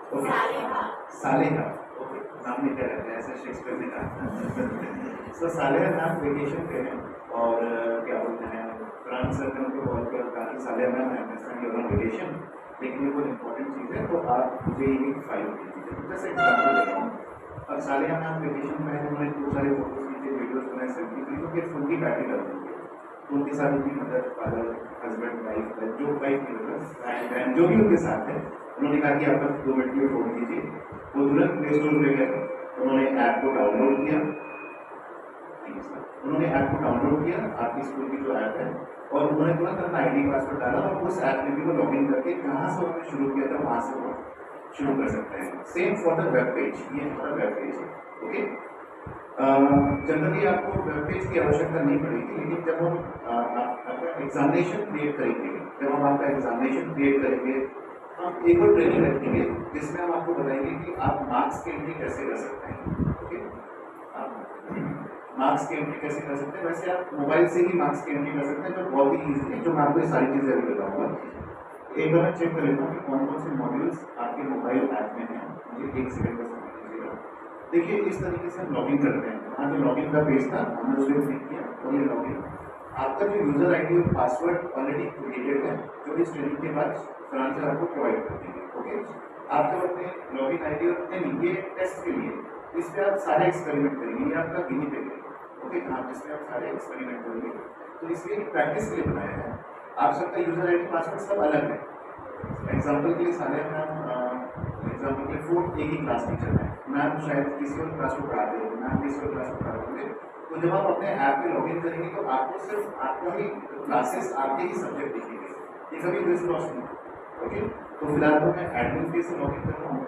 Okay, Saleha, okay, नाम नहीं कह रहे थे, ऐसा शेक्सपियर ने कहा। सो सालेहा मैम वेकेशन पे हैं और क्या बोलते हैं, फ्रांस सर ने उनको कॉल किया और कहा कि Saleha ma'am I understand you are on vacation, लेकिन ये बहुत इंपॉर्टेंट चीज़ है तो आप मुझे ये फाइल कीजिए। जैसे एग्जाम्पल दे रहा हूँ, अब सालेहा मैम वेकेशन में है, उन्होंने खूब सारे फोटोज खींचे, वीडियोज बनाए, सेल्फी की, तो फिर उनकी बैटरी डाल दी। तो उनके साथ उनकी मदर, फादर, हस्बैंड, वाइफ, जो वाइफ की मतलब बहन जो भी उनके साथ है, उन्होंने कहा कि आप बस 2 मिनट की फोटो कीजिए। वो तुरंत प्ले स्टोर पे गए, उन्होंने ऐप को डाउनलोड किया, उन्होंने ऐप को डाउनलोड किया, आपकी स्कूल की जो ऐप है, और उन्होंने तुरंत अपना आईडी पासवर्ड डाला और उस ऐप में भी वो लॉग इन करके जहाँ से उन्होंने शुरू किया था वहाँ से वो शुरू कर सकते हैं। Same for the web page, ये हमारा वेब पेज है, ओके। जनरली आपको वेब पेज की आवश्यकता नहीं पड़ेगी, लेकिन जब हम आपका एग्जामिनेशन क्रिएट करेंगे, जब हम आपका एग्जामिनेशन क्रिएट करेंगे, हम एक और ट्रेनिंग रखेंगे जिसमें हम आपको बताएंगे कि आप मार्क्स की एंट्री कैसे कर सकते हैं, ओके। आप मार्क्स की एंट्री कैसे कर सकते हैं, वैसे आप मोबाइल से ही मार्क्स की एंट्री कर सकते हैं, जो बहुत ही ईजी है, जो मैं आपको ये सारी चीज़ें अभी बताऊँगा। एक बार मैं चेक कर लेता हूँ कि कौन कौन से मॉड्यूल्स आपके मोबाइल ऐप में हैं, मुझे 1 सेकंड का समय दीजिएगा। देखिए इस तरीके से हम लॉगिन करते हैं, वहाँ जो लॉगिन का पेज था हमने उस पर क्लिक किया और ये लॉगिन, आपका जो यूजर आईडी और पासवर्ड ऑलरेडी क्रिएटेड है, जो इस ट्रेनिंग के बाद फ्रांस सर आपको प्रोवाइड कर देंगे, ओके। आप जब अपने लॉगिन आईडी और नहीं, ये टेस्ट के लिए, इस पर आप सारे एक्सपेरिमेंट करेंगे, ये आपका गिनी पिग है, ओके। हाँ, जिसमें आप सारे एक्सपेरिमेंट करेंगे, तो इसलिए प्रैक्टिस के लिए बनाया है। आप सबका यूजर आईडी पासवर्ड सब अलग है। एग्जाम्पल के लिए सारे एग्जाम्पल के लिए 4 एक ही क्लास टीचर है, मैम शायद किसी और क्लास को पढ़ाते हो, मैम किसी और क्लास को पढ़ाते होंगे, तो जब आप अपने ऐप पे लॉगिन करेंगे तो आपको सिर्फ आपका ही क्लासेस, आपके ही सब्जेक्ट दिखेंगे, ये कभी क्रिस क्रॉस नहीं, ओके। तो फिलहाल तो मैं एडमिन पे से लॉगिन कर रहा हूँ।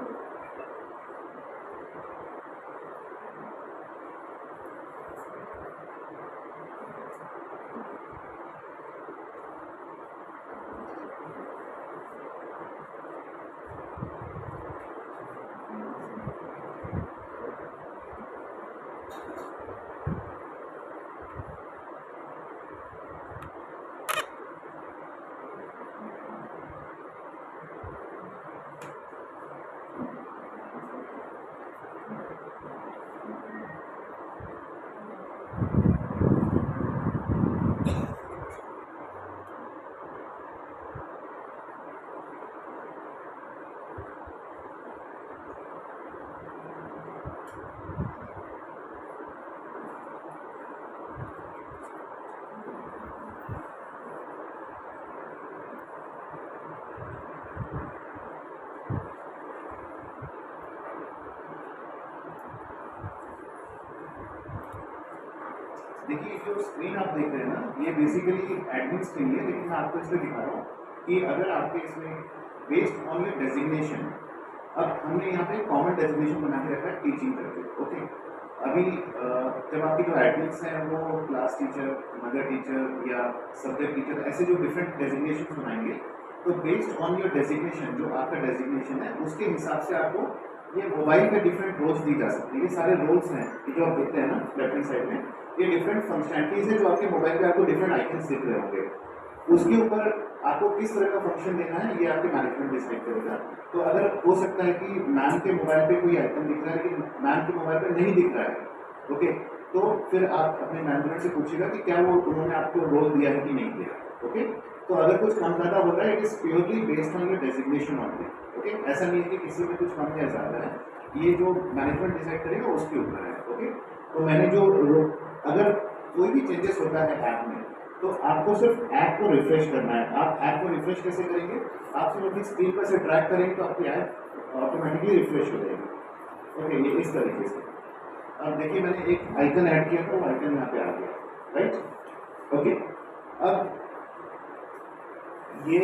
देखिए जो स्क्रीन आप देख रहे हैं ना, ये बेसिकली एडमिन स्क्रीन है, लेकिन मैं आपको इसलिए दिखा रहा हूँ कि अगर आपके इसमें बेस्ड ऑन योर डेजिग्नेशन, अब हमने यहाँ पे कॉमन डेजिग्नेशन बना के रखा है टीचिंग करके, ओके। अभी जब आपकी जो एडमिन्स हैं वो क्लास टीचर, मदर टीचर या सब्जेक्ट टीचर, ऐसे जो डिफरेंट डेजिग्नेशन बनाएंगे, तो बेस्ड ऑन योर डेजिग्नेशन, जो आपका डेजिग्नेशन है उसके हिसाब से आपको ये मोबाइल पे डिफरेंट रोल्स दी जा सकती है। ये सारे रोल्स हैं, ये जो आप देखते हैं ना लेफ्ट हैंड साइड में, ये डिफरेंट फंक्शनैलिटीज है जो आपके मोबाइल पे आपको डिफरेंट आइकन्स दिख रहे होंगे। उसके ऊपर आपको किस तरह का फंक्शन देना है ये आपके मैनेजमेंट डिसाइड करेगा। तो अगर हो सकता है कि मैम के मोबाइल पे कोई आइकन दिख रहा है लेकिन मैम के मोबाइल पे नहीं दिख रहा है, ओके, तो फिर आप अपने मैनेजमेंट से पूछिएगा कि क्या वो उन्होंने आपको रोल दिया है कि नहीं दिया, ओके। तो अगर कुछ कम ज़्यादा हो रहा है, it is purely based on your designation only, okay. ऐसा नहीं है कि किसी में कुछ कम या ज़्यादा है, ये जो मैनेजमेंट डिसाइड करेगा उसके ऊपर है, ओके। तो मैंने जो अगर कोई भी चेंजेस होता है ऐप में, तो आपको सिर्फ ऐप को रिफ्रेश करना है। आप ऐप को रिफ्रेश कैसे करेंगे, आप सिर्फ अपनी स्क्रीन पर से ट्रैक करेंगे तो आपकी ऐप ऑटोमेटिकली रिफ्रेश हो जाएगी, ओके। ये इस तरीके से अब देखिए मैंने एक आइकन ऐड किया था, वो आइकन यहाँ पे आ गया, राइट, ओके। अब ये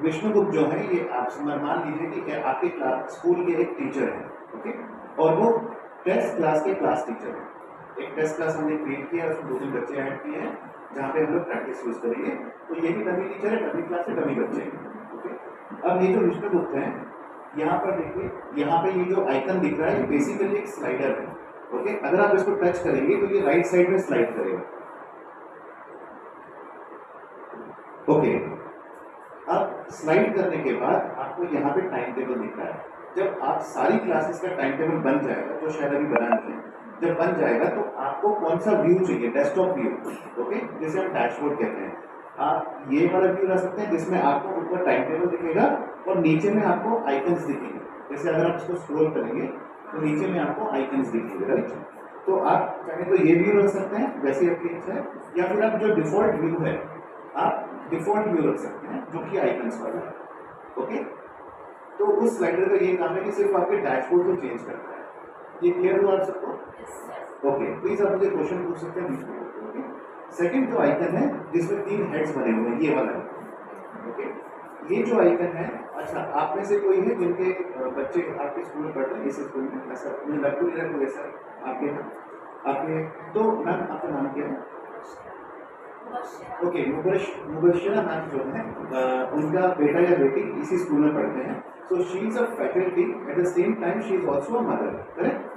विष्णुगुप्त जो है, ये आप मान लीजिए कि आपके स्कूल के एक टीचर हैं, ओके, और वो टेस्ट क्लास के क्लास टीचर हैं। एक टेस्ट क्लास हमने क्रिएट किया, उसमें 2-3 बच्चे ऐड किए हैं जहाँ पे हम लोग प्रैक्टिस यूज करेंगे। तो ये भी डमी टीचर है, डमी क्लास के डमी बच्चे हैं, ओके। अब ये जो विष्णुगुप्त हैं, यहाँ पर देखिए, यहाँ पे ये जो आइकन दिख रहा है ये बेसिकली एक स्लाइडर है, ओके। अगर आप इसको टच करेंगे तो ये राइट साइड में स्लाइड करेगा, ओके। अब स्लाइड करने के बाद आपको यहाँ पे टाइम टेबल दिख रहा है। जब आप सारी क्लासेस का टाइम टेबल बन जाएगा, तो शायद अभी बना नहीं है, जब बन जाएगा तो आपको कौन सा व्यू चाहिए, डेस्कटॉप व्यू, ओके, जिसे हम डैशबोर्ड कहते हैं। आप ये वाला व्यू ला सकते हैं जिसमें आपको ऊपर टाइम टेबल दिखेगा और नीचे में आपको आइकन्स दिखेंगे। जैसे अगर आप इसको स्क्रॉल करेंगे तो नीचे में आपको आइकन्स दिखेंगे, राइट। तो आप चाहे तो ये व्यू रख सकते हैं, वैसे आपकी इच्छा है, या फिर आप जो डिफॉल्ट व्यू है आप डिफॉल्ट व्यू रख सकते हैं जो कि आइकन्स वाला है, ओके। तो उस स्लाइडर का ये काम है कि सिर्फ आपके डैशबोर्ड को चेंज करता है। ये क्लियर हुआ आप सबको? ओके, प्लीज आप मुझे क्वेश्चन पूछ सकते हैं, ओके। सेकंड जो आइकन है जिसमें 3 हेड्स बने हुए हैं, ये वाला, ओके, ये जो आइकन है, अच्छा आप में से कोई है जिनके बच्चे आपके स्कूल में पढ़ रहे हैं, इस स्कूल में? ऐसा मुझे लग तो नहीं रहा कोई ऐसा आपके यहाँ, आपके, तो मैम आपका नाम क्या है? ओके, मुबशिरा मैम जो है उनका बेटा या बेटी इसी स्कूल में पढ़ते हैं, so she is a faculty at the same time she is also a mother, correct.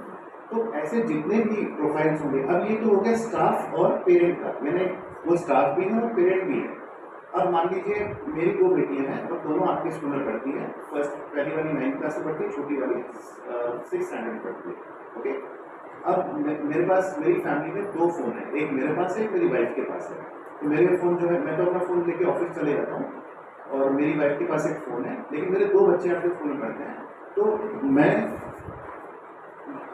तो ऐसे जितने भी प्रोफाइल्स होंगे, अब ये तो हो गया स्टाफ और पेरेंट का, मैंने वो स्टाफ भी है और पेरेंट भी है। अब मान लीजिए मेरी 2 बेटियां हैं और दोनों आपके स्कूल में पढ़ती हैं, फर्स्ट पहली वाली 9th क्लास में पढ़ती है, छोटी वाली 6th स्टैंडर्ड में पढ़ती है, ओके। अब मेरे पास, मेरी फैमिली में 2 फ़ोन है, एक मेरे पास है, एक मेरी वाइफ के पास है। तो मेरे फ़ोन जो है, मैं तो अपना फ़ोन लेके ऑफिस चले जाता हूँ और मेरी वाइफ के पास एक फ़ोन है, लेकिन मेरे 2 बच्चे आपके स्कूल में पढ़ते हैं। तो मैं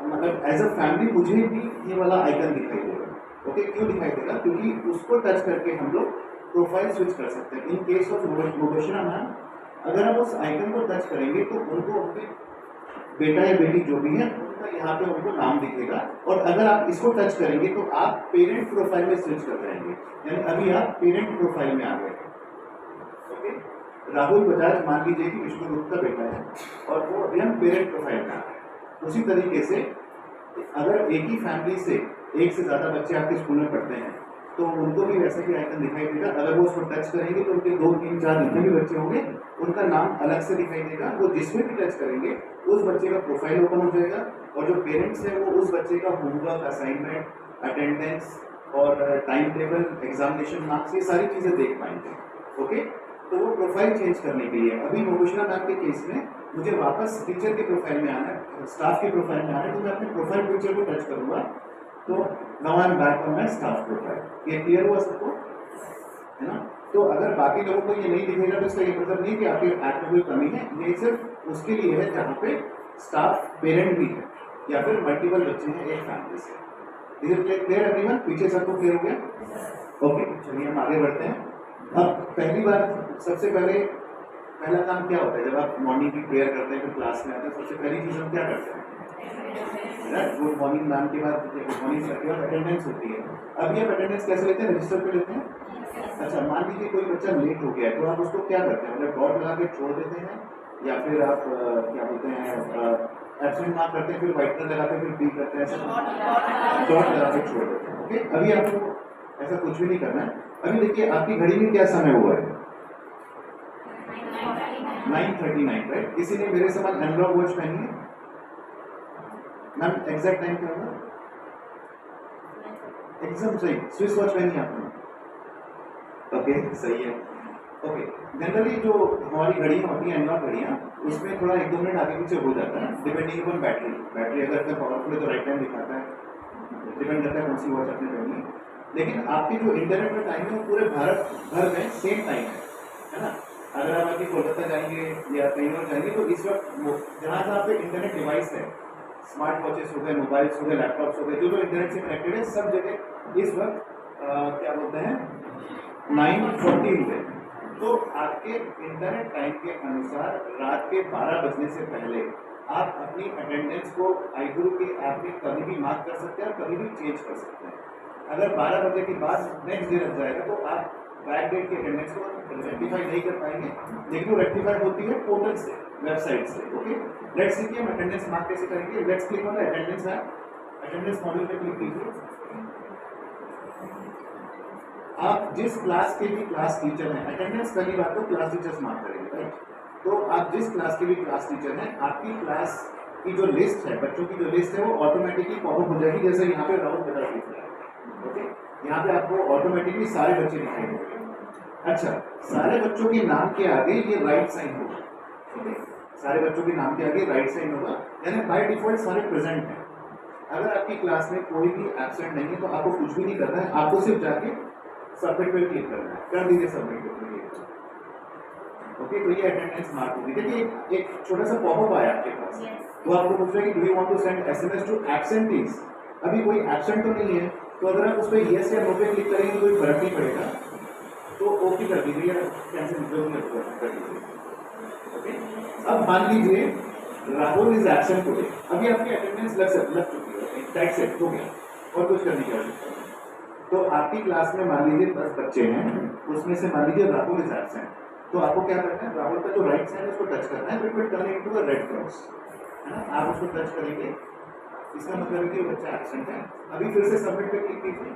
मतलब एज अ फैमिली मुझे भी ये वाला आइकन दिखाई देगा, ओके। क्यों दिखाई देगा? क्योंकि उसको टच करके हम लोग प्रोफाइल स्विच कर सकते हैं। In case of Mubashira ma'am, अगर आप उस आइकन को टच करेंगे तो उनको उनके बेटा या बेटी जो भी है उनका यहाँ पे उनको नाम दिखेगा, और अगर आप इसको टच करेंगे तो आप पेरेंट प्रोफाइल में स्विच कर जाएंगे, यानी अभी आप पेरेंट प्रोफाइल में आ गए, ओके। राहुल बजाज मान लीजिए कि विष्णु गुप्ता का बेटा है और वो अभी हम पेरेंट प्रोफाइल में आ गए। उसी तरीके से अगर एक ही फैमिली से एक से ज़्यादा बच्चे आपके स्कूल में पढ़ते हैं तो उनको भी वैसे भी आइकन दिखाई देगा। अगर वो उसको टच करेंगे तो उनके 2, 3, 4 जितने भी बच्चे होंगे उनका नाम अलग से दिखाई देगा। वो जिसमें भी टच करेंगे उस बच्चे का प्रोफाइल ओपन हो जाएगा, और जो पेरेंट्स हैं वो उस बच्चे का होमवर्क, असाइनमेंट, अटेंडेंस और टाइम टेबल, एग्जामिनेशन मार्क्स, ये सारी चीज़ें देख पाएंगे, ओके। तो वो प्रोफाइल चेंज करने के लिए अभी मुबशिरा मैम के केस में मुझे वापस टीचर के प्रोफाइल में आना है, स्टाफ के प्रोफाइल में आना है, तो मैं अपने प्रोफाइल पिक्चर को टच करूँगा तो now I am back on my staff profile. ये क्लियर हुआ सबको, है ना? तो अगर बाकी लोगों को ये नहीं दिखेगा तो इसका ये मतलब नहीं कि आपके ऐप में कोई कमी है, ये सिर्फ उसके लिए है जहाँ पे स्टाफ पेरेंट भी है या फिर मल्टीपल बच्चे हैं एक फैमिली से। Is it clear everyone? पीछे सबको क्लियर हो गया? ओके, चलिए हम आगे बढ़ते हैं। अब पहली बार सबसे पहला काम क्या होता है जब आप मॉर्निंग की प्रेयर करते हैं, फिर क्लास में आते हैं, सबसे पहली चीज़ हम क्या करते हैं? गुड मॉर्निंग मैम के बाद गुड मॉर्निंग सर के बाद अटेंडेंस होती है। अब ये अटेंडेंस कैसे लेते हैं? रजिस्टर पे लेते हैं। अच्छा, मान लीजिए कोई बच्चा लेट हो गया है तो आप उसको क्या करते हैं? मतलब डॉट लगा के छोड़ देते हैं, या फिर आप क्या बोलते हैं एब्सेंट मार्क करते हैं, फिर व्हाइटनर लगा के फिर बी करते हैं, ऐसा डॉट लगा के छोड़ देते हैं, ओके। अभी आपको ऐसा कुछ भी नहीं करना है। अभी देखिए आपकी घड़ी में क्या समय हुआ है? 9:39, राइट। किसी ने मेरे समान एनालॉग वॉच पहनी है? मैम एग्जैक्ट टाइम क्या होगा? एकदम सही, स्विस वॉच पहनी है आपने? ओके, सही है, ओके। जनरली जो हमारी घड़ियाँ होती हैं, एनालॉग घड़ियाँ, उसमें थोड़ा 1-2 मिनट आगे पीछे हो जाता है डिपेंडिंग अपॉन बैटरी अगर इतना पावरफुल है तो राइट टाइम दिखाता है, डिपेंड करता है कौन सी वॉच आपने पहनी है। लेकिन आपकी जो इंटरनेट में टाइम है वो पूरे भारत भर में सेम टाइम है ना? अगर आप अभी कोलकाता जाएंगे या कहीं और जाएंगे तो इस वक्त जहाँ जहाँ पे इंटरनेट डिवाइस है, स्मार्ट वॉचेस हो गए, मोबाइल्स हो गए, लैपटॉप्स हो गए, जो इंटरनेट से कनेक्टेड है, सब जगह इस वक्त क्या बोलते हैं 9:14 है। तो आपके इंटरनेट टाइम के अनुसार रात के 12 बजने से पहले आप अपनी अटेंडेंस को आईगुरु के ऐप में कभी भी मार्क कर सकते हैं और कभी भी चेंज कर सकते हैं। अगर 12 बजे के बाद नेक्स्ट डे लग जाएगा तो आप बैक डेट की अटेंडेंस को रेक्टिफाई नहीं कर पाएंगे, लेकिन वो रेक्टिफाई होती है पोर्टल से, वेबसाइट से, ओके। लेट्स सी कि हम अटेंडेंस मार्क कैसे करेंगे। Let's click on the attendance app, attendance module पे क्लिक कीजिए। आप जिस क्लास के भी क्लास टीचर हैं, अटेंडेंस पहली बात तो क्लास टीचर्स मार्क करेंगे, राइट। तो आप जिस क्लास के भी क्लास टीचर हैं, आपकी क्लास की जो लिस्ट है, बच्चों की जो लिस्ट है वो ऑटोमेटिकली पॉपअप हो जाएगी, जैसे यहाँ पे राउंड बता दिख रहा है, ओके। यहाँ पे आपको ऑटोमेटिकली सारे बच्चे दिखाई देंगे। अच्छा, सारे बच्चों के नाम के आगे ये राइट साइन होगा, ओके। सारे बच्चों के नाम के आगे राइट साइन होगा, यानी बाय डिफॉल्ट सारे प्रेजेंट हैं। अगर आपकी क्लास में कोई भी एब्सेंट नहीं है तो आपको कुछ भी नहीं करना है, आपको सिर्फ जाके सबमिट पे क्लिक करना है, कर दीजिए सबमिट पे क्लिक। ओके, तो ये अटेंडेंस मार्क होगी। देखिए एक छोटा सा पॉपअप आया आपके पास, तो आपको पूछ रहा है कि do you want to send SMS to absentees. अभी कोई एब्सेंट तो नहीं है, तो अगर आप उस पर यस या नो पे क्लिक करेंगे तो कोई फर्क नहीं पड़ेगा, तो ओके कर दीजिए या कैंसिल कर दीजिए। ओके, अब मान लीजिए राहुल इज एब्सेंट टुडे, अभी आपकी अटेंडेंस लग चुकी है, दैट्स इट, हो गया, और कुछ करने की आवश्यकता नहीं। तो आपकी क्लास में मान लीजिए 10 बच्चे हैं, उसमें से मान लीजिए राहुल इज एब्सेंट, तो आपको क्या करना है, राहुल का जो राइट साइड है उसको टच करना है, फिर turn into a red cross, है ना, आप उसको टच करेंगे, इसका मतलब है कि बच्चा एब्सेंट है। अभी फिर से सबमिट पे क्लिक कीजिए।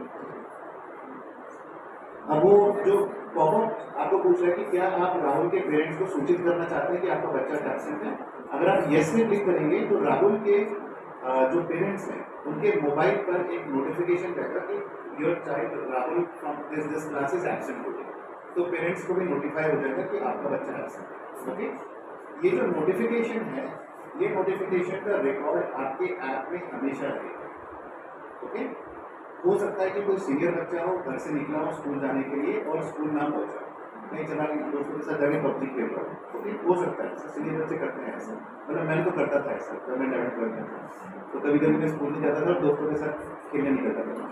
अब वो जो पॉपअप आपको पूछ रहा है कि क्या आप राहुल के पेरेंट्स को सूचित करना चाहते हैं कि आपका बच्चा एब्सेंट है। अगर आप यस में क्लिक करेंगे तो राहुल के जो पेरेंट्स हैं उनके मोबाइल पर एक नोटिफिकेशन जाएगा कि your child Rahul from this class is absent today, तो पेरेंट्स को भी नोटिफाई हो जाएगा कि आपका बच्चा एब्सेंट है। ओके, ये जो नोटिफिकेशन है, ये नोटिफिकेशन का रिकॉर्ड आपके ऐप में हमेशा रहेगा। ओके, हो सकता है कि कोई सीनियर बच्चा हो, घर से निकला हो स्कूल जाने के लिए और स्कूल ना पहुंचा, कहीं चला गया दोस्तों के साथ जाके पब्जी खेल रहा हो, तो हो सकता है ऐसा, सीनियर बच्चे करते हैं ऐसा, मतलब मैंने तो करता था ऐसा जब मैं 11th में था, तो कभी कभी मैं स्कूल नहीं जाता था और दोस्तों के साथ खेलने निकलता था।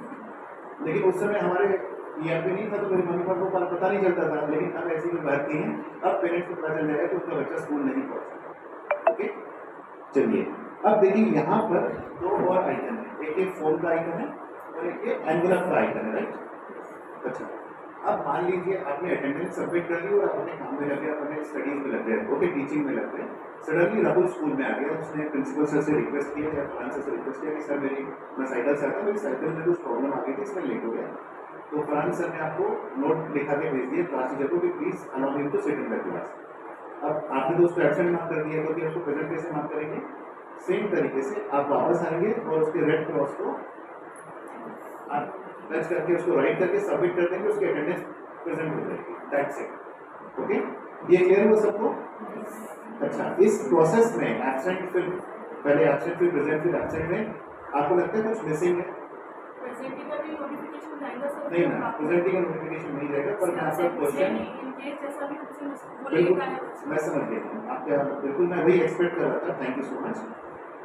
लेकिन उस समय हमारे ERP नहीं था, तो मेरे मम्मी पापा को पता नहीं चलता था, लेकिन अब ऐसी कोई बात नहीं है, अब पेरेंट्स को पता चल जाएगा कि उसका बच्चा स्कूल नहीं पहुंचा। ओके, चलिए अब देखिए यहाँ पर 2 और आइकन है, एक फोन का आइकन है और एक एनवेलप का आइकन है, राइट। अच्छा, अब मान लीजिए आपने अटेंडेंस सबमिट कर दी और आप अपने काम में लग गए, अपने स्टडीज में लग गए, ओके, टीचिंग में लग गए। सडनली राहुल स्कूल में आ गया, उसने प्रिंसिपल सर से रिक्वेस्ट किया या फरहान सर से रिक्वेस्ट किया कि सर मैं साइकिल से आता, मेरी साइकिल में कुछ प्रॉब्लम आ गई थी, इसमें लेट हो गया। तो फरहान सर ने आपको नोट लिखा के भेज दिया क्लास टीचर को कि please allow him to sit in the class. अब आपने तो उसको एब्सेंट मार्क कर दिया, तो उसको प्रेजेंट कैसे मार्क करेंगे? सेम तरीके से आप वापस आएंगे और उसके रेड क्रॉस को आप टच करके उसको राइट करके सबमिट कर देंगे, उसकी अटेंडेंस प्रेजेंट हो जाएगी, दैट्स इट। ओके, ये क्लियर हुआ सबको? अच्छा, इस प्रोसेस में एब्सेंट फिर पहले एब्सेंट फिर प्रेजेंट फिर एब्सेंट में आपको लगता है कुछ मिसिंग है? प्रेजेंटिंग का भी नोटिफिकेशन जाएगा सर? नहीं ना, प्रेजेंटिंग का नोटिफिकेशन नहीं जाएगा, पर मैं आपका क्वेश्चन जैसा भी कुछ बिल्कुल बोलेगा मैं समझ गया, आप क्या बिल्कुल मैं वही एक्सपेक्ट कर रहा था, थैंक यू सो मच।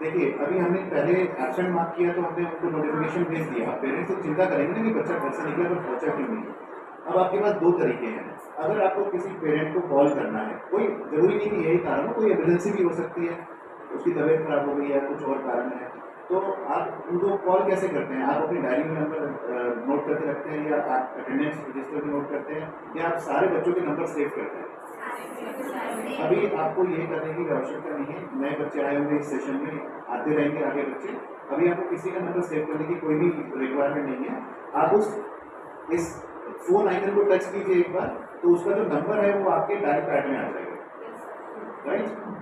देखिए अभी हमने पहले एब्सेंट मार्क किया तो हमने उनको नोटिफिकेशन भेज दिया, आप पेरेंट्स तो चिंता करेंगे ना कि बच्चा घर से निकला पर पहुंचा क्यों नहीं। अब आपके पास 2 तरीके हैं, अगर आपको किसी पेरेंट को कॉल करना है, कोई जरूरी नहीं कि यही कारण हो, कोई इमरजेंसी भी हो सकती है, उसकी तबीयत खराब हो गई है, कुछ और कारण है, तो आप उनको कॉल कैसे करते हैं? आप अपनी डायरी में नंबर नोट करके रखते हैं या आप अटेंडेंस रजिस्टर में नोट करते हैं या आप सारे बच्चों के नंबर सेव करते हैं? अभी आपको ये करने की आवश्यकता नहीं है, नए बच्चे आए होंगे इस सेशन में, आते रहेंगे आगे बच्चे, अभी आपको किसी का नंबर सेव करने की कोई भी रिक्वायरमेंट नहीं है। आप इस फोन आइकन को टच कीजिए एक बार, तो उसका जो नंबर है वो आपके डायल पैड में आ जाएगा, राइट।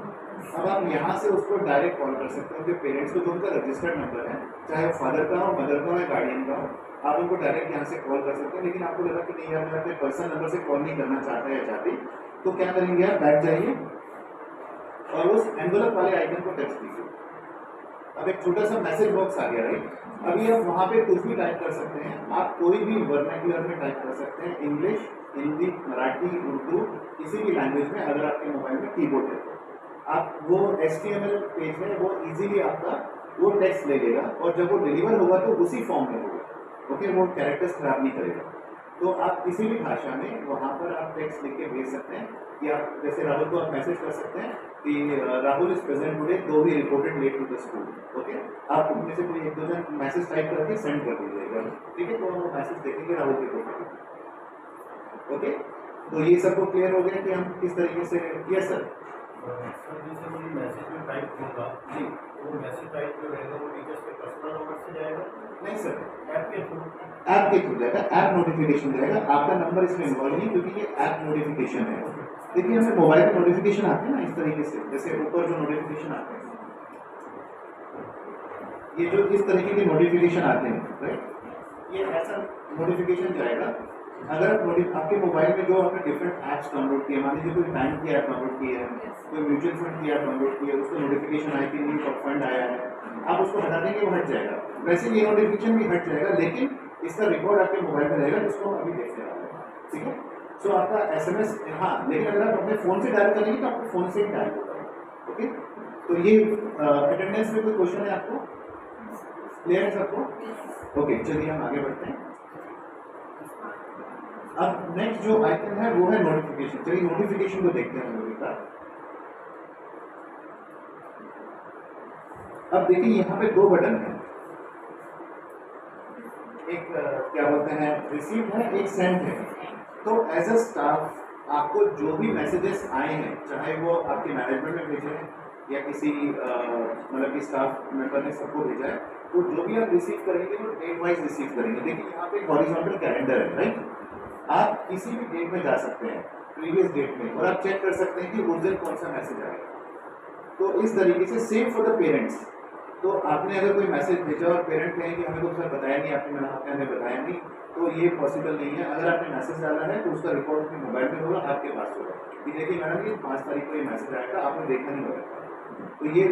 अब आप यहाँ से उसको डायरेक्ट कॉल कर सकते हो, उनके पेरेंट्स को जो उनका रजिस्टर्ड नंबर है, चाहे वो फादर का हो, मदर का हो या गार्डियन का हो, आप उनको डायरेक्ट यहाँ से कॉल कर सकते हैं। लेकिन आपको लगा कि नहीं यार मैं अपने पर्सनल नंबर से कॉल नहीं करना चाहता या चाहती, तो क्या करेंगे आप, बैठ जाइए और उस एनवेलप वाले आइकन को टच कीजिए। अब एक छोटा सा मैसेज बॉक्स आ गया, राइट। अभी आप वहाँ पे कुछ भी टाइप कर सकते हैं, आप कोई भी वर्नाक्युलर में टाइप कर सकते हैं, इंग्लिश, हिंदी, मराठी, उर्दू, किसी भी लैंग्वेज में, अगर आपके मोबाइल में कीबोर्ड है तो आप वो HTML पेज है वो इजीली आपका वो टेक्स्ट ले लेगा और जब वो डिलीवर होगा तो उसी फॉर्म में होगा, ओके, वो कैरेक्टर्स खराब नहीं करेगा। तो आप किसी भी भाषा में वहाँ पर आप टेक्स्ट लिख के भेज सकते हैं कि आप जैसे राहुल को आप मैसेज कर सकते हैं कि Rahul is present today though we reported late to the school, okay. आप उनमें से कोई 1-2 जन मैसेज टाइप करके सेंड कर दीजिएगा, ठीक है, तो वो मैसेज देखेंगे राहुल के प्रोफाइल, ओके। तो ये सबको क्लियर हो गया कि हम किस तरीके से, यस सर। सर जैसे कोई मैसेज में टाइप होगा जी, वो मैसेज टाइप जो रहेगा वो टीचर्स के पर्सनल नंबर से जाएगा? नहीं सर, ऐप के थ्रू? ऐप के थ्रू जाएगा, ऐप नोटिफिकेशन जाएगा, आपका नंबर इसमें इन्वॉल्व नहीं क्योंकि ये ऐप नोटिफिकेशन है। देखिए हमें मोबाइल में नोटिफिकेशन आते हैं ना इस तरीके से, जैसे ऊपर जो नोटिफिकेशन आते हैं, ये जो इस तरीके के नोटिफिकेशन आते हैं, राइट, ये ऐसा नोटिफिकेशन जाएगा अगर आप आपके मोबाइल में जो आपने डिफरेंट ऐप्स डाउनलोड किए, मान लीजिए कोई बैंक की ऐप डाउनलोड की है, कोई म्यूचुअल फंड की ऐप डाउनलोड की है, उसका नोटिफिकेशन आई कि न्यू फंड आया है, आप उसको हटा देंगे वो हट जाएगा। वैसे ये नोटिफिकेशन भी हट जाएगा, लेकिन इसका रिकॉर्ड आपके मोबाइल में रहेगा जिसको हम अभी देखने वाले हैं। ठीक है, सो आपका SMS, हाँ, लेकिन अगर आप अपने फ़ोन से डायल करेंगे तो आपके फ़ोन से ही डायल होगा। ओके, तो ये अटेंडेंस में कोई क्वेश्चन है आपको? क्लियर है सबको? ओके, चलिए हम आगे बढ़ते हैं। अब नेक्स्ट जो आइकन है वो है नोटिफिकेशन। चलिए नोटिफिकेशन को देखते हैं हम लोग एक बार। अब देखिए यहाँ पे दो बटन है, एक क्या बोलते हैं, रिसीव है, एक सेंड है। तो एज अ स्टाफ आपको जो भी मैसेजेस आए हैं, चाहे वो आपके मैनेजमेंट में भेजे हैं या किसी मतलब कि स्टाफ मेंबर ने सबको भेजा है, तो जो भी आप रिसीव करेंगे वो डेट वाइज रिसीव करेंगे। देखिए यहाँ पे हॉरिजॉन्टल कैलेंडर है, राइट? आप किसी भी डेट में जा सकते हैं, प्रीवियस डेट में, और आप चेक कर सकते हैं कि उस दिन कौन सा मैसेज आएगा। तो इस तरीके से सेम फॉर द पेरेंट्स। तो आपने अगर कोई मैसेज भेजा और पेरेंट कहें कि हमें तो सर बताया नहीं, आपने हमें बताया नहीं, तो ये पॉसिबल नहीं है। अगर आपने मैसेज डाला है तो उसका रिकॉर्ड अपने मोबाइल में होगा, आपके पास होगा कि देखिए मैडम ये 5 तारीख को ये मैसेज आएगा, आपने देखा नहीं होगा। तो ये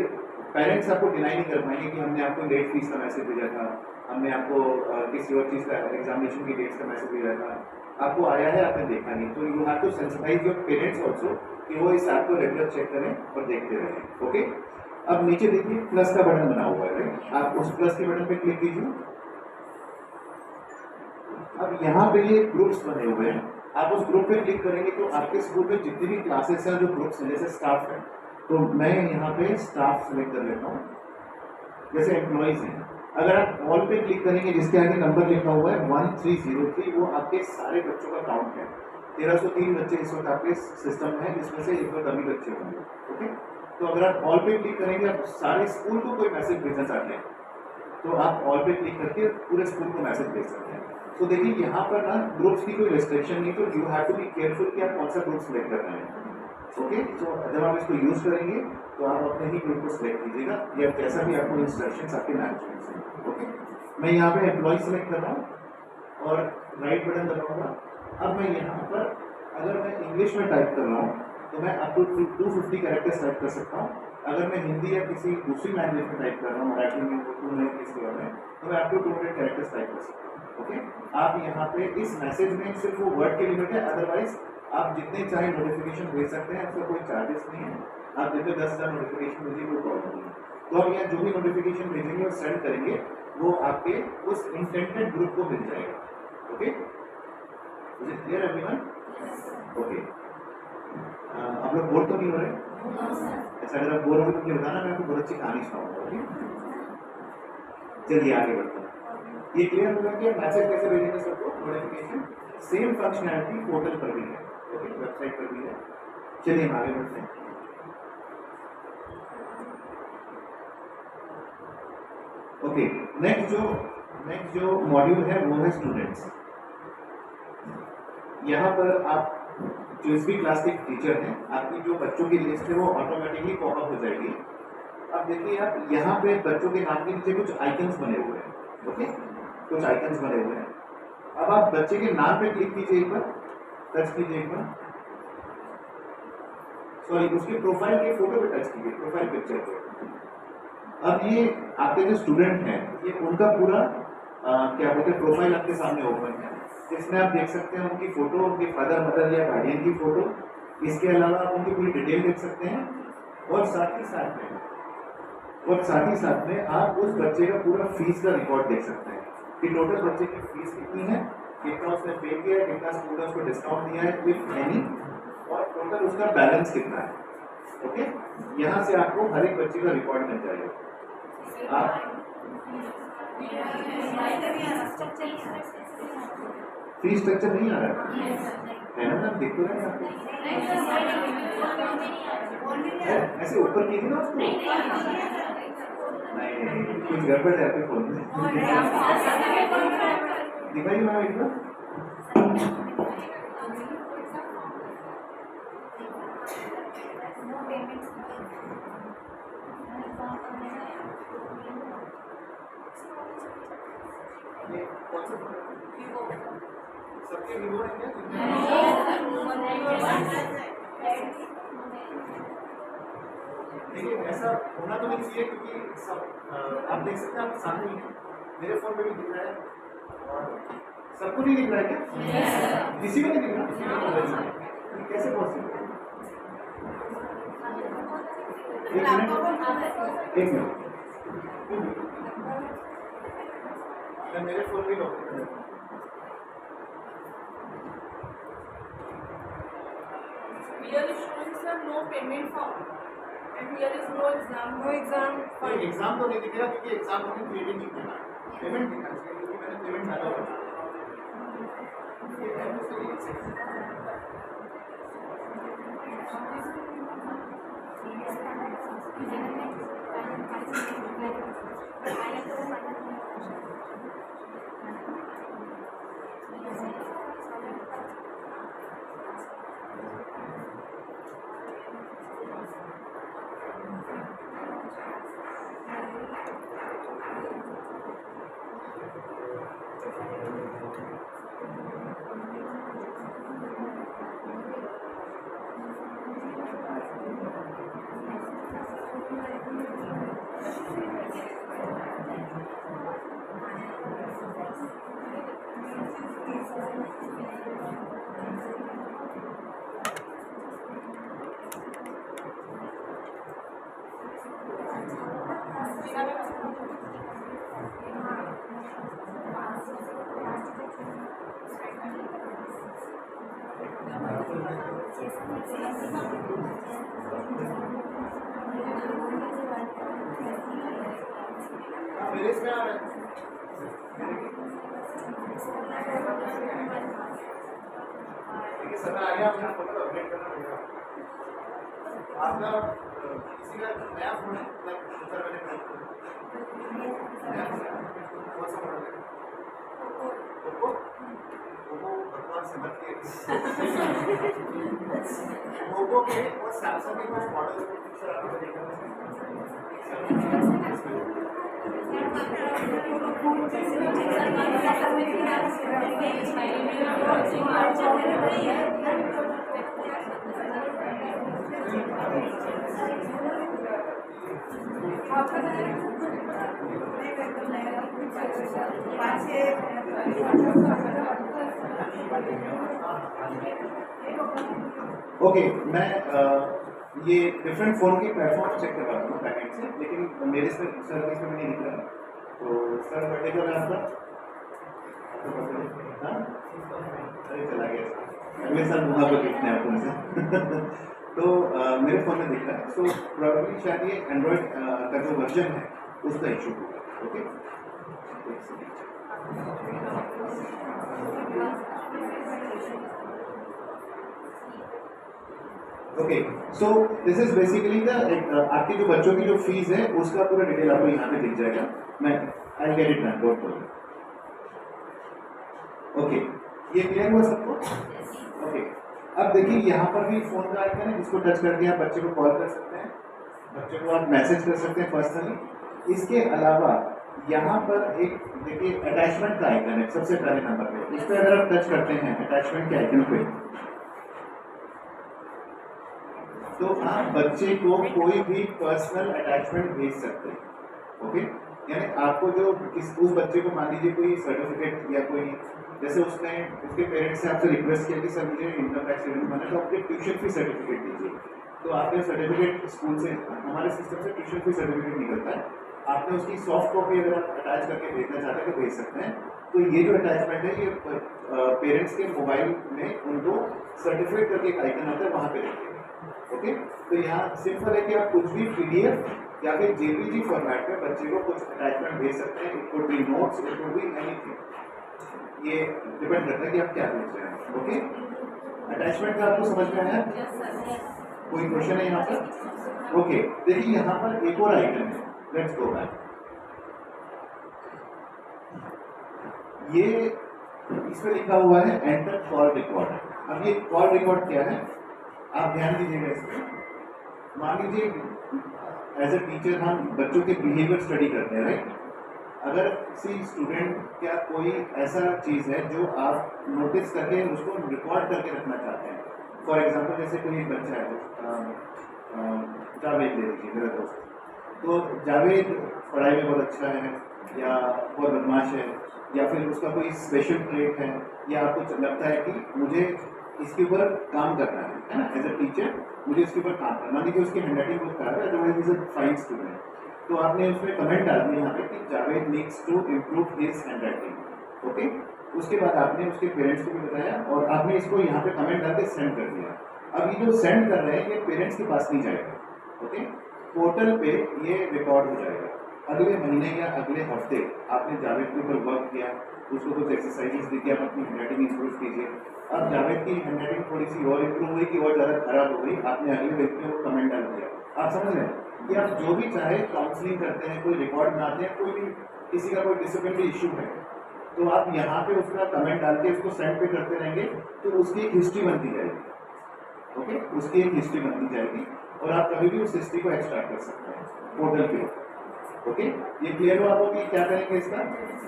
पेरेंट्स आपको डिनाई नहीं कर पाएंगे कि हमने आपको लेट फीस का मैसेज भेजा था, हमने आपको किसी और चीज़ का एग्जामिनेशन की डेट्स का मैसेज भेजा था, आपको आया है, आपने देखा नहीं। तो you have to sensitize your parents also कि वो इस ऐप को रेगुलर चेक करें और देखते रहें। ओके, अब नीचे देखिए प्लस का बटन बना हुआ है, आप उस प्लस के बटन पे क्लिक कीजिए। अब यहाँ पे ये ग्रुप्स बने हुए हैं, आप उस ग्रुप पे क्लिक करेंगे तो आपके स्कूल में जितनी भी क्लासेस हैं, जो ग्रुप्स हैं, जैसे स्टाफ है, तो मैं यहाँ पे स्टाफ सेलेक्ट कर लेता हूँ। जैसे एम्प्लॉइज हैं, अगर आप ऑल पे क्लिक करेंगे, जिसके आगे नंबर लिखा हुआ है 1303, वो आपके सारे बच्चों का काउंट है। 1303 बच्चे इस वक्त आपके सिस्टम है, जिसमें से एक दो डमी बच्चे होंगे। ओके, तो अगर आप ऑल पे क्लिक करेंगे, आप सारे स्कूल को कोई मैसेज भेजना चाहते हैं तो आप ऑल पे क्लिक करके पूरे स्कूल को मैसेज भेज सकते हैं। तो देखिए यहाँ पर ना ग्रुप्स की कोई रेस्ट्रिक्शन नहीं, तो you have to be careful कि आप कौन सा ग्रुप सेलेक्ट कर रहे हैं। ओके, तो जब आप इसको यूज करेंगे तो आप अपने ही ग्रुप को सिलेक्ट कीजिएगा या जैसा भी आपको इंस्ट्रक्शन आपके मैनेजमेंट से। ओके, मैं यहाँ पे एम्प्लॉय सेलेक्ट कर रहा हूँ और राइट बटन दबाऊंगा। अब मैं यहाँ पर अगर मैं इंग्लिश में टाइप कर रहा हूँ तो मैं अप टू 250 कैरेक्टर्स टाइप कर सकता हूँ। अगर मैं हिंदी या किसी दूसरी लैंग्वेज में टाइप कर रहा हूँ, मराठी में, उर्दू में, किसी और में, तो मैं अप टू 200 कैरेक्टर्स टाइप कर सकता हूँ। ओके, आप यहाँ पे इस मैसेज में सिर्फ वो वर्ड की लिमिट है, अदरवाइज आप जितने चाहे नोटिफिकेशन भेज सकते हैं, उसका कोई चार्जेस नहीं है। आप जितने 10,000 नोटिफिकेशन भेजिए कोई प्रॉब्लम नहीं है। तो आप यहाँ जो भी नोटिफिकेशन भेजेंगे और सेंड करेंगे वो आपके उस इंटेंटेड ग्रुप को मिल जाएगा। Okay, is it clear everyone? Okay, आप लोग बोर तो नहीं हो रहे? अच्छा, अगर आप बोर हो तो मुझे बताना, मैं आपको बहुत अच्छी कहानी सुनाऊंगा। ओके, चलिए आगे बढ़ते हैं। ये क्लियर होगा कि मैसेज कैसे भेजेंगे सबको, नोटिफिकेशन। सेम फंक्शनैलिटी पोर्टल पर भी है, ओके, वेबसाइट पर भी है। चलिए हम आगे बढ़ते हैं। ओके, नेक्स्ट जो मॉड्यूल है वो है स्टूडेंट्स। यहाँ पर आप जो इस भी क्लास के टीचर हैं, आपकी जो बच्चों की लिस्ट है वो ऑटोमेटिकली पॉपअप हो जाएगी। अब देखिए आप यहाँ पे बच्चों के नाम के नीचे कुछ आइकन्स बने हुए हैं। ओके, कुछ आइकन्स बने हुए हैं। अब आप बच्चे के नाम पे क्लिक कीजिए, एक बार टच कीजिए, एक बार सॉरी उसके प्रोफाइल के फोटो पे टच कीजिए, प्रोफाइल पिक्चर पे। अब ये आपके जो स्टूडेंट हैं, ये उनका पूरा क्या बोलते हैं, प्रोफाइल आपके सामने ओपन है। इसमें आप देख सकते हैं उनकी फोटो, उनके फादर मदर या गार्डियन की फोटो। इसके अलावा आप उनकी पूरी डिटेल देख सकते हैं और साथ ही साथ में आप उस बच्चे का पूरा फीस का रिकॉर्ड देख सकते हैं कि टोटल बच्चे की फीस कितनी है, कितना उसने पे किया है, कितना स्कूल ने उसको डिस्काउंट दिया है, इफ एनी, और टोटल उसका बैलेंस कितना है। ओके, यहाँ से आपको हर एक बच्चे का रिकॉर्ड मिल जाएगा। आप फीस स्ट्रक्चर नहीं आ रहा है ना मैम, देख तो रहे हैं आपको, ऐसे ऊपर कीजिए ना उसको। नहीं, कुछ गड़बड़ है आपके फोन में। दिखाइए मैम एक बार। सबके वीडियो है क्या? देखिए ऐसा होना तो नहीं चाहिए क्योंकि सब आप देख सकते हैं आपके सामने ही है, मेरे फोन में भी दिख रहा है और सबको नहीं दिख रहा है क्या? किसी को नहीं दिख रहा? ये कैसे पॉसिबल? एक मिनट मैं मेरे फोन में लॉक कर देता हूँ। Here is showing sir no payment found, and here is no exam. No exam कोई एग्जाम तो नहीं दिखेगा क्योंकि एग्जाम हमें क्रेडिट नहीं करना, पेमेंट दिखना चाहिए क्योंकि मैंने पेमेंट डाला हुआ है। ये है तो सही है। मेरे इसमें आ रहा है। देखिए समय आ गया, अपना फोटो अपडेट करना पड़ेगा। आपका किसी का नया फोन है मतलब सर मैंने नया फोन है, कौन सा मॉडल है? ओप्पो। ओप्पो भगवान से मत ओप्पो के और सैमसंग के कुछ मॉडल सर आपको देखना ओके मैं ये डिफरेंट फ़ोन के प्लेटफॉर्म चेक करवा रहा हूँ पैकेट से, लेकिन मेरे सर्विस में नहीं दिख रहा है। तो सर बर्थडे कब है आपका? हाँ अरे चला गया, अगले साल दूंगा तो देखते हैं आपको से तो मेरे फ़ोन में दिख रहा है। सो प्रॉब्लली शायद ये एंड्रॉयड का जो वर्जन है उसका इशू होगा। Okay okay so this is basically the आपकी जो बच्चों की जो फीस है उसका पूरा डिटेल आपको यहाँ पे दिख जाएगा। मैं I get it ma'am, don't worry. Okay ये क्लियर हुआ सबको? ओके अब देखिए यहाँ पर भी फोन का आइकन है जिसको टच करके आप बच्चे को कॉल कर सकते हैं, बच्चे को आप मैसेज कर सकते हैं पर्सनली। इसके अलावा यहाँ पर एक देखिए अटैचमेंट का आइकन है सबसे पहले नंबर पे, इस पर अगर आप टच करते हैं अटैचमेंट के आइकन पे तो आप बच्चे को कोई भी पर्सनल अटैचमेंट भेज सकते हैं। ओके यानी आपको जो उस बच्चे को मान लीजिए कोई सर्टिफिकेट या कोई जैसे उसने उसके पेरेंट्स से आपसे रिक्वेस्ट किया कि सर मुझे इनकम टैक्स रिटर्न बना तो आपके ट्यूशन फी सर्टिफिकेट दीजिए, तो आपके सर्टिफिकेट स्कूल से हमारे सिस्टम से ट्यूशन फी सर्टिफिकेट निकलता है, आपने उसकी सॉफ्ट कॉपी अगर आप अटैच करके भेजना चाहते हैं तो भेज सकते हैं। तो ये जो अटैचमेंट है ये पेरेंट्स के मोबाइल में उनको सर्टिफिकेट करके एक आइकन आता है वहाँ पे रखिए। ओके तो यहाँ सिंपल है कि आप कुछ भी PDF या फिर JPG फॉर्मेट में बच्चे को कुछ अटैचमेंट भेज सकते हैं। It could be notes, it could be anything, ये डिपेंड करता है कि आप क्या भेज रहे हैं। ओके अटैचमेंट का आपको समझ में आया? कोई क्वेश्चन है यहाँ पर? ओके देखिए यहाँ पर एक और आइकन है, लेट्स गो बैक। ये इस पर लिखा हुआ है एंटर कॉल रिकॉर्ड। अब ये कॉल रिकॉर्ड क्या है आप ध्यान दीजिएगा इस पर। मान लीजिए एज ए टीचर हम बच्चों के बिहेवियर स्टडी करते हैं, राइट? अगर किसी स्टूडेंट क्या कोई ऐसा चीज़ है जो आप नोटिस करके उसको रिकॉर्ड करके रखना चाहते हैं, फॉर एग्जांपल जैसे कोई एक बच्चा है, जावेद ले लीजिए मेरा दोस्त, तो जावेद पढ़ाई में बहुत अच्छा है या बहुत बदमाश है या फिर उसका कोई स्पेशल ट्रेट है या आपको लगता है कि मुझे इसके ऊपर काम करना है ना, एज अ टीचर मुझे इसके ऊपर काम करना, मान लीजिए उसकी हैंडराइटिंग बहुत खराब है, otherwise is a fine student, तो आपने उसमें कमेंट डाल दिया यहाँ पे कि Javed needs to improve his handwriting, okay. उसके बाद आपने उसके पेरेंट्स को भी बताया और आपने इसको यहाँ पे कमेंट डाल के सेंड कर दिया। अब ये जो सेंड कर रहे हैं ये पेरेंट्स के पास नहीं जाएगा, ओके, पोर्टल पे ये रिकॉर्ड हो जाएगा। अगले महीने या अगले हफ्ते आपने जावेद के ऊपर वर्क किया, उसको कुछ एक्सरसाइजेस दी कि आप अपनी हैंडराइटिंग इंप्रूव कीजिए। अब जावेद की हैंडराइटिंग थोड़ी सी और इम्प्रूव हुई कि और ज़्यादा खराब हो गई, आपने अगले व्यक्ति को कमेंट डाल दिया। आप समझ रहे हैं कि आप जो भी चाहे काउंसलिंग करते हैं, कोई रिकॉर्ड बनाते हैं, कोई भी किसी का कोई डिसिप्लिनरी इशू है तो आप यहाँ पे उसका कमेंट डाल के उसको सेंड पे करते रहेंगे तो उसकी एक हिस्ट्री बनती जाएगी, ओके, उसकी एक हिस्ट्री बनती जाएगी और आप कभी भी उस हिस्ट्री को एक्सट्रैक्ट कर सकते हैं पोर्टल पे, ओके। ये क्लियर हो आपको कि क्या करेंगे इसका,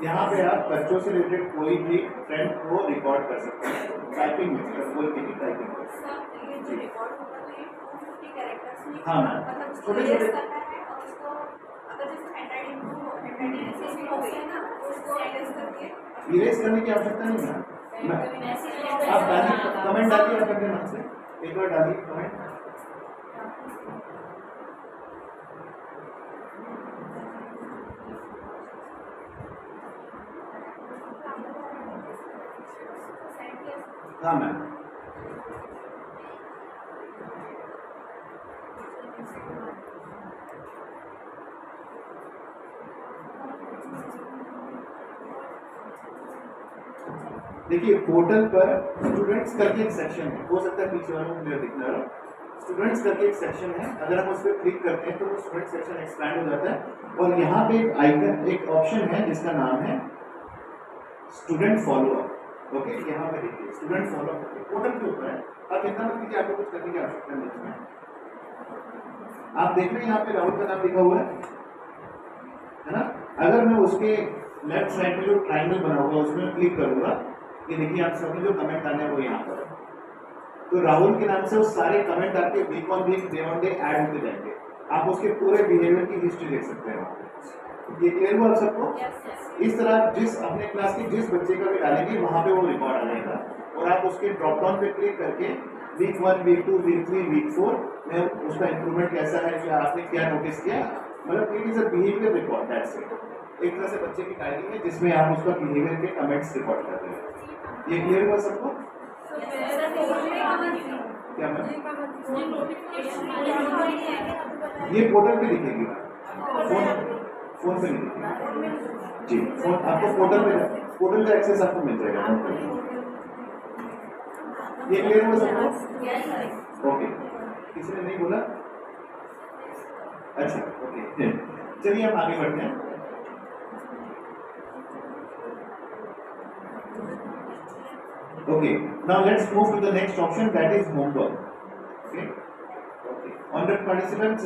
यहाँ पे आप बच्चों से रिलेटेड कोई भी ट्रेंड को रिकॉर्ड कर सकते हैं टाइपिंग में, बोल के टाइपिंग में। सर ये जो रिकॉर्ड होगा तो ये 250 कैरेक्टर्स में हाँ मैम, मतलब उसको छोटे erase छोटे करना है और उसको अगर जैसे हैंडराइटिंग से भी हो गई ना तो उसको erase करके इरेज करने की आवश्यकता नहीं है मैम, आप डालिए कमेंट डालिए आप अपने मन से, एक बार डालिए कमेंट। हाँ मैम, देखिए पोर्टल पर स्टूडेंट्स करके एक सेक्शन है, हो सकता है पीछे वालों को क्लियर दिखना रहा, स्टूडेंट्स करके एक सेक्शन है, अगर हम उस पर क्लिक करते हैं तो वो स्टूडेंट सेक्शन एक्सपैंड हो जाता है और यहाँ पे एक आइकन, एक ऑप्शन है जिसका नाम है स्टूडेंट फॉलोअप, ओके। यहाँ पे देखिए स्टूडेंट फॉलोअप पोर्टल के ऊपर है, आप इतना मत कीजिए, आपको कुछ करने की आवश्यकता नहीं है। आप देख रहे हैं यहाँ पे राहुल का नाम लिखा हुआ है ना, अगर मैं उसके लेफ्ट साइड में जो ट्राइंगल बना हुआ है उसमें क्लिक करूंगा, ये देखिए आप सभी जो कमेंट आने हैं वो यहाँ पर है, तो राहुल के नाम से वो सारे कमेंट आपके week on week day on day add होते जाएंगे, आप उसके पूरे बिहेवियर की हिस्ट्री देख सकते हैं। ये क्लियर हुआ आप सबको? इस तरह आप जिस अपने क्लास के जिस बच्चे का भी डालेंगे वहाँ पे वो रिकॉर्ड आ जाएगा और आप उसके ड्रॉप डाउन पे क्लिक करके वीक 1, वीक 2, वीक 3, वीक 4 में उसका इंप्रूवमेंट कैसा है या आपने क्या नोटिस किया, मतलब it is a behaviour record, that's it. एक तरह से बच्चे की डायरी है जिसमें आप उसका बिहेवियर के कमेंट्स रिकॉर्ड कर रहे हैं। ये क्लियर हुआ सबको? क्या मैम? ये पोर्टल पे दिखेगी, फोन पे नहीं दिखेगी जी, फोन आपको पोर्टल का एक्सेस आपको मिल जाएगा। ये क्लियर हुआ सबको? ओके, किसी ने नहीं बोला? अच्छा ओके, चलिए हम आगे बढ़ते हैं। Okay, now let's move to the next option, that is homework. Okay, okay. Honored participants,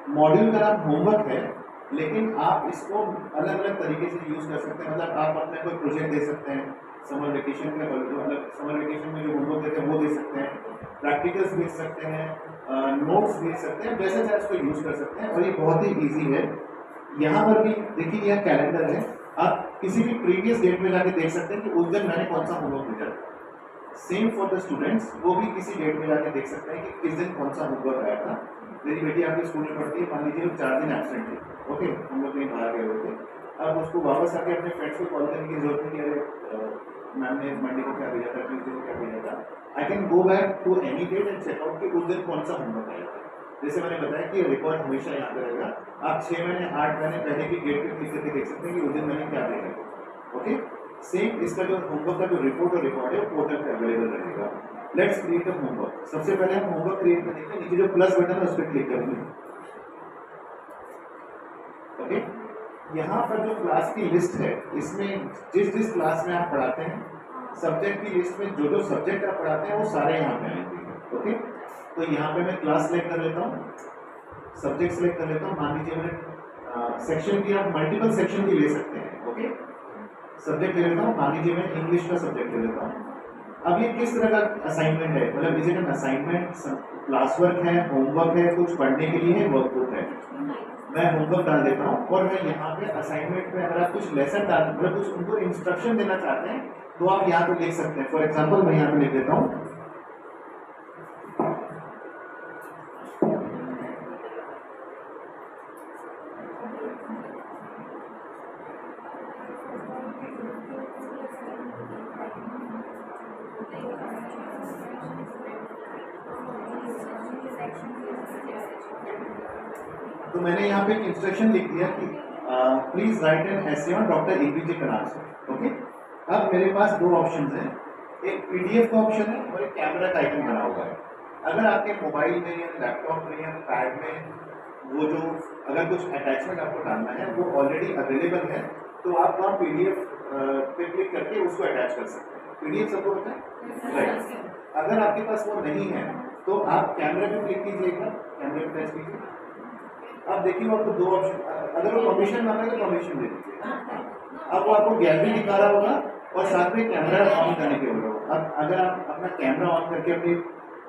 module का नाम होमवर्क है, लेकिन आप इसको अलग अलग तरीके से यूज कर सकते हैं, मतलब आप अपने कोई प्रोजेक्ट दे सकते हैं, समर वेकेशन में मतलब समर वेकेशन में जो होमवर्क देते हैं वो दे सकते हैं, प्रैक्टिकल्स भेज सकते हैं, नोट्स भेज सकते हैं, जैसे चाहे उसको यूज कर सकते हैं और ये बहुत ही ईजी है। यहाँ पर भी देखिए यह कैलेंडर है, आप किसी भी प्रीवियस डेट में जाके देख सकते हैं कि उस दिन मैंने कौन सा होमवर्क भेजा। सेम फॉर द स्टूडेंट्स, वो भी किसी डेट में जाके देख सकते हैं कि किस दिन कौन सा होमवर्क आया था। मेरी बेटी आपके स्कूल में पढ़ती है, मान लीजिए 4 दिन एब्सेंट थे, ओके, हम लोग कहीं बाहर गए हुए थे, अब उसको वापस आके अपने फ्रेंड्स को कॉल करने की जरूरत नहीं है, अरे मैम ने मंडे को क्या भेजा था, ट्यूजडे को क्या भेजा था। I can go back to any date and check out कि उस दिन कौन सा होमवर्क आया था। जैसे मैंने बताया कि रिकॉर्ड हमेशा यहाँ पे रहेगा, आप 6 महीने 8 महीने पहले की डेट पे क्लिक करके देख सकते हैं कि उस दिन मैंने क्या भेजा था, ओके। सेम इसका जो होमवर्क का जो रिपोर्ट और रिकॉर्ड है वो पोर्टल पे अवेलेबल रहेगा। Let's create a homework. सबसे पहले हम होमवर्क क्रिएट करने के लिए नीचे जो प्लस बटन है उस पर क्लिक करेंगे, ओके। यहाँ पर जो क्लास की लिस्ट है, इसमें जिस जिस क्लास में आप पढ़ाते हैं, सब्जेक्ट की लिस्ट में जो जो सब्जेक्ट आप पढ़ाते हैं वो सारे यहाँ पे आएंगे, ओके। तो यहाँ पे मैं क्लास सेलेक्ट कर लेता हूँ, सब्जेक्ट सेलेक्ट कर लेता हूँ, मान लीजिए मैंने सेक्शन की आप मल्टीपल सेक्शन की ले सकते हैं. ओके, सब्जेक्ट ले लेता हूँ. मान लीजिए मैं इंग्लिश का सब्जेक्ट ले लेता हूँ. अब ये किस तरह का असाइनमेंट है, मतलब is it an assignment, class work है, होमवर्क है, कुछ पढ़ने के लिए है, वर्कबुक है. मैं होमवर्क डाल देता हूँ और मैं यहाँ पे असाइनमेंट में अगर आप कुछ लेसन डाल, मतलब कुछ उनको इंस्ट्रक्शन देना चाहते हैं तो आप यहाँ पे लिख सकते हैं. फॉर एग्जाम्पल मैं यहाँ पे लिख देता हूँ तो मैंने यहाँ पे एक इंस्ट्रक्शन लिख दिया कि please write an essay on doctor APJ Kalam से. ओके, अब मेरे पास दो ऑप्शंस हैं, एक पीडीएफ का ऑप्शन है और एक कैमरा का आइकन बना हुआ है. अगर आपके मोबाइल में या लैपटॉप में या पैड में वो जो अगर कुछ अटैचमेंट आपको डालना है वो ऑलरेडी अवेलेबल है तो आप वहाँ पीडीएफ पे क्लिक करके उसको अटैच कर सकते हैं. पीडीएफ सबको पता है, राइट. अगर आपके पास वो नहीं है तो आप कैमरे पे क्लिक कीजिएगा, कैमरे पे टच कीजिए. अब देखिए वो आपको दो ऑप्शन, अगर वो परमिशन मांगे तो परमिशन दे दीजिए. अब वो आपको गैलरी दिखा रहा होगा और साथ में कैमरा ऑन करने के होगा. अब अगर आप अपना कैमरा ऑन करके अपनी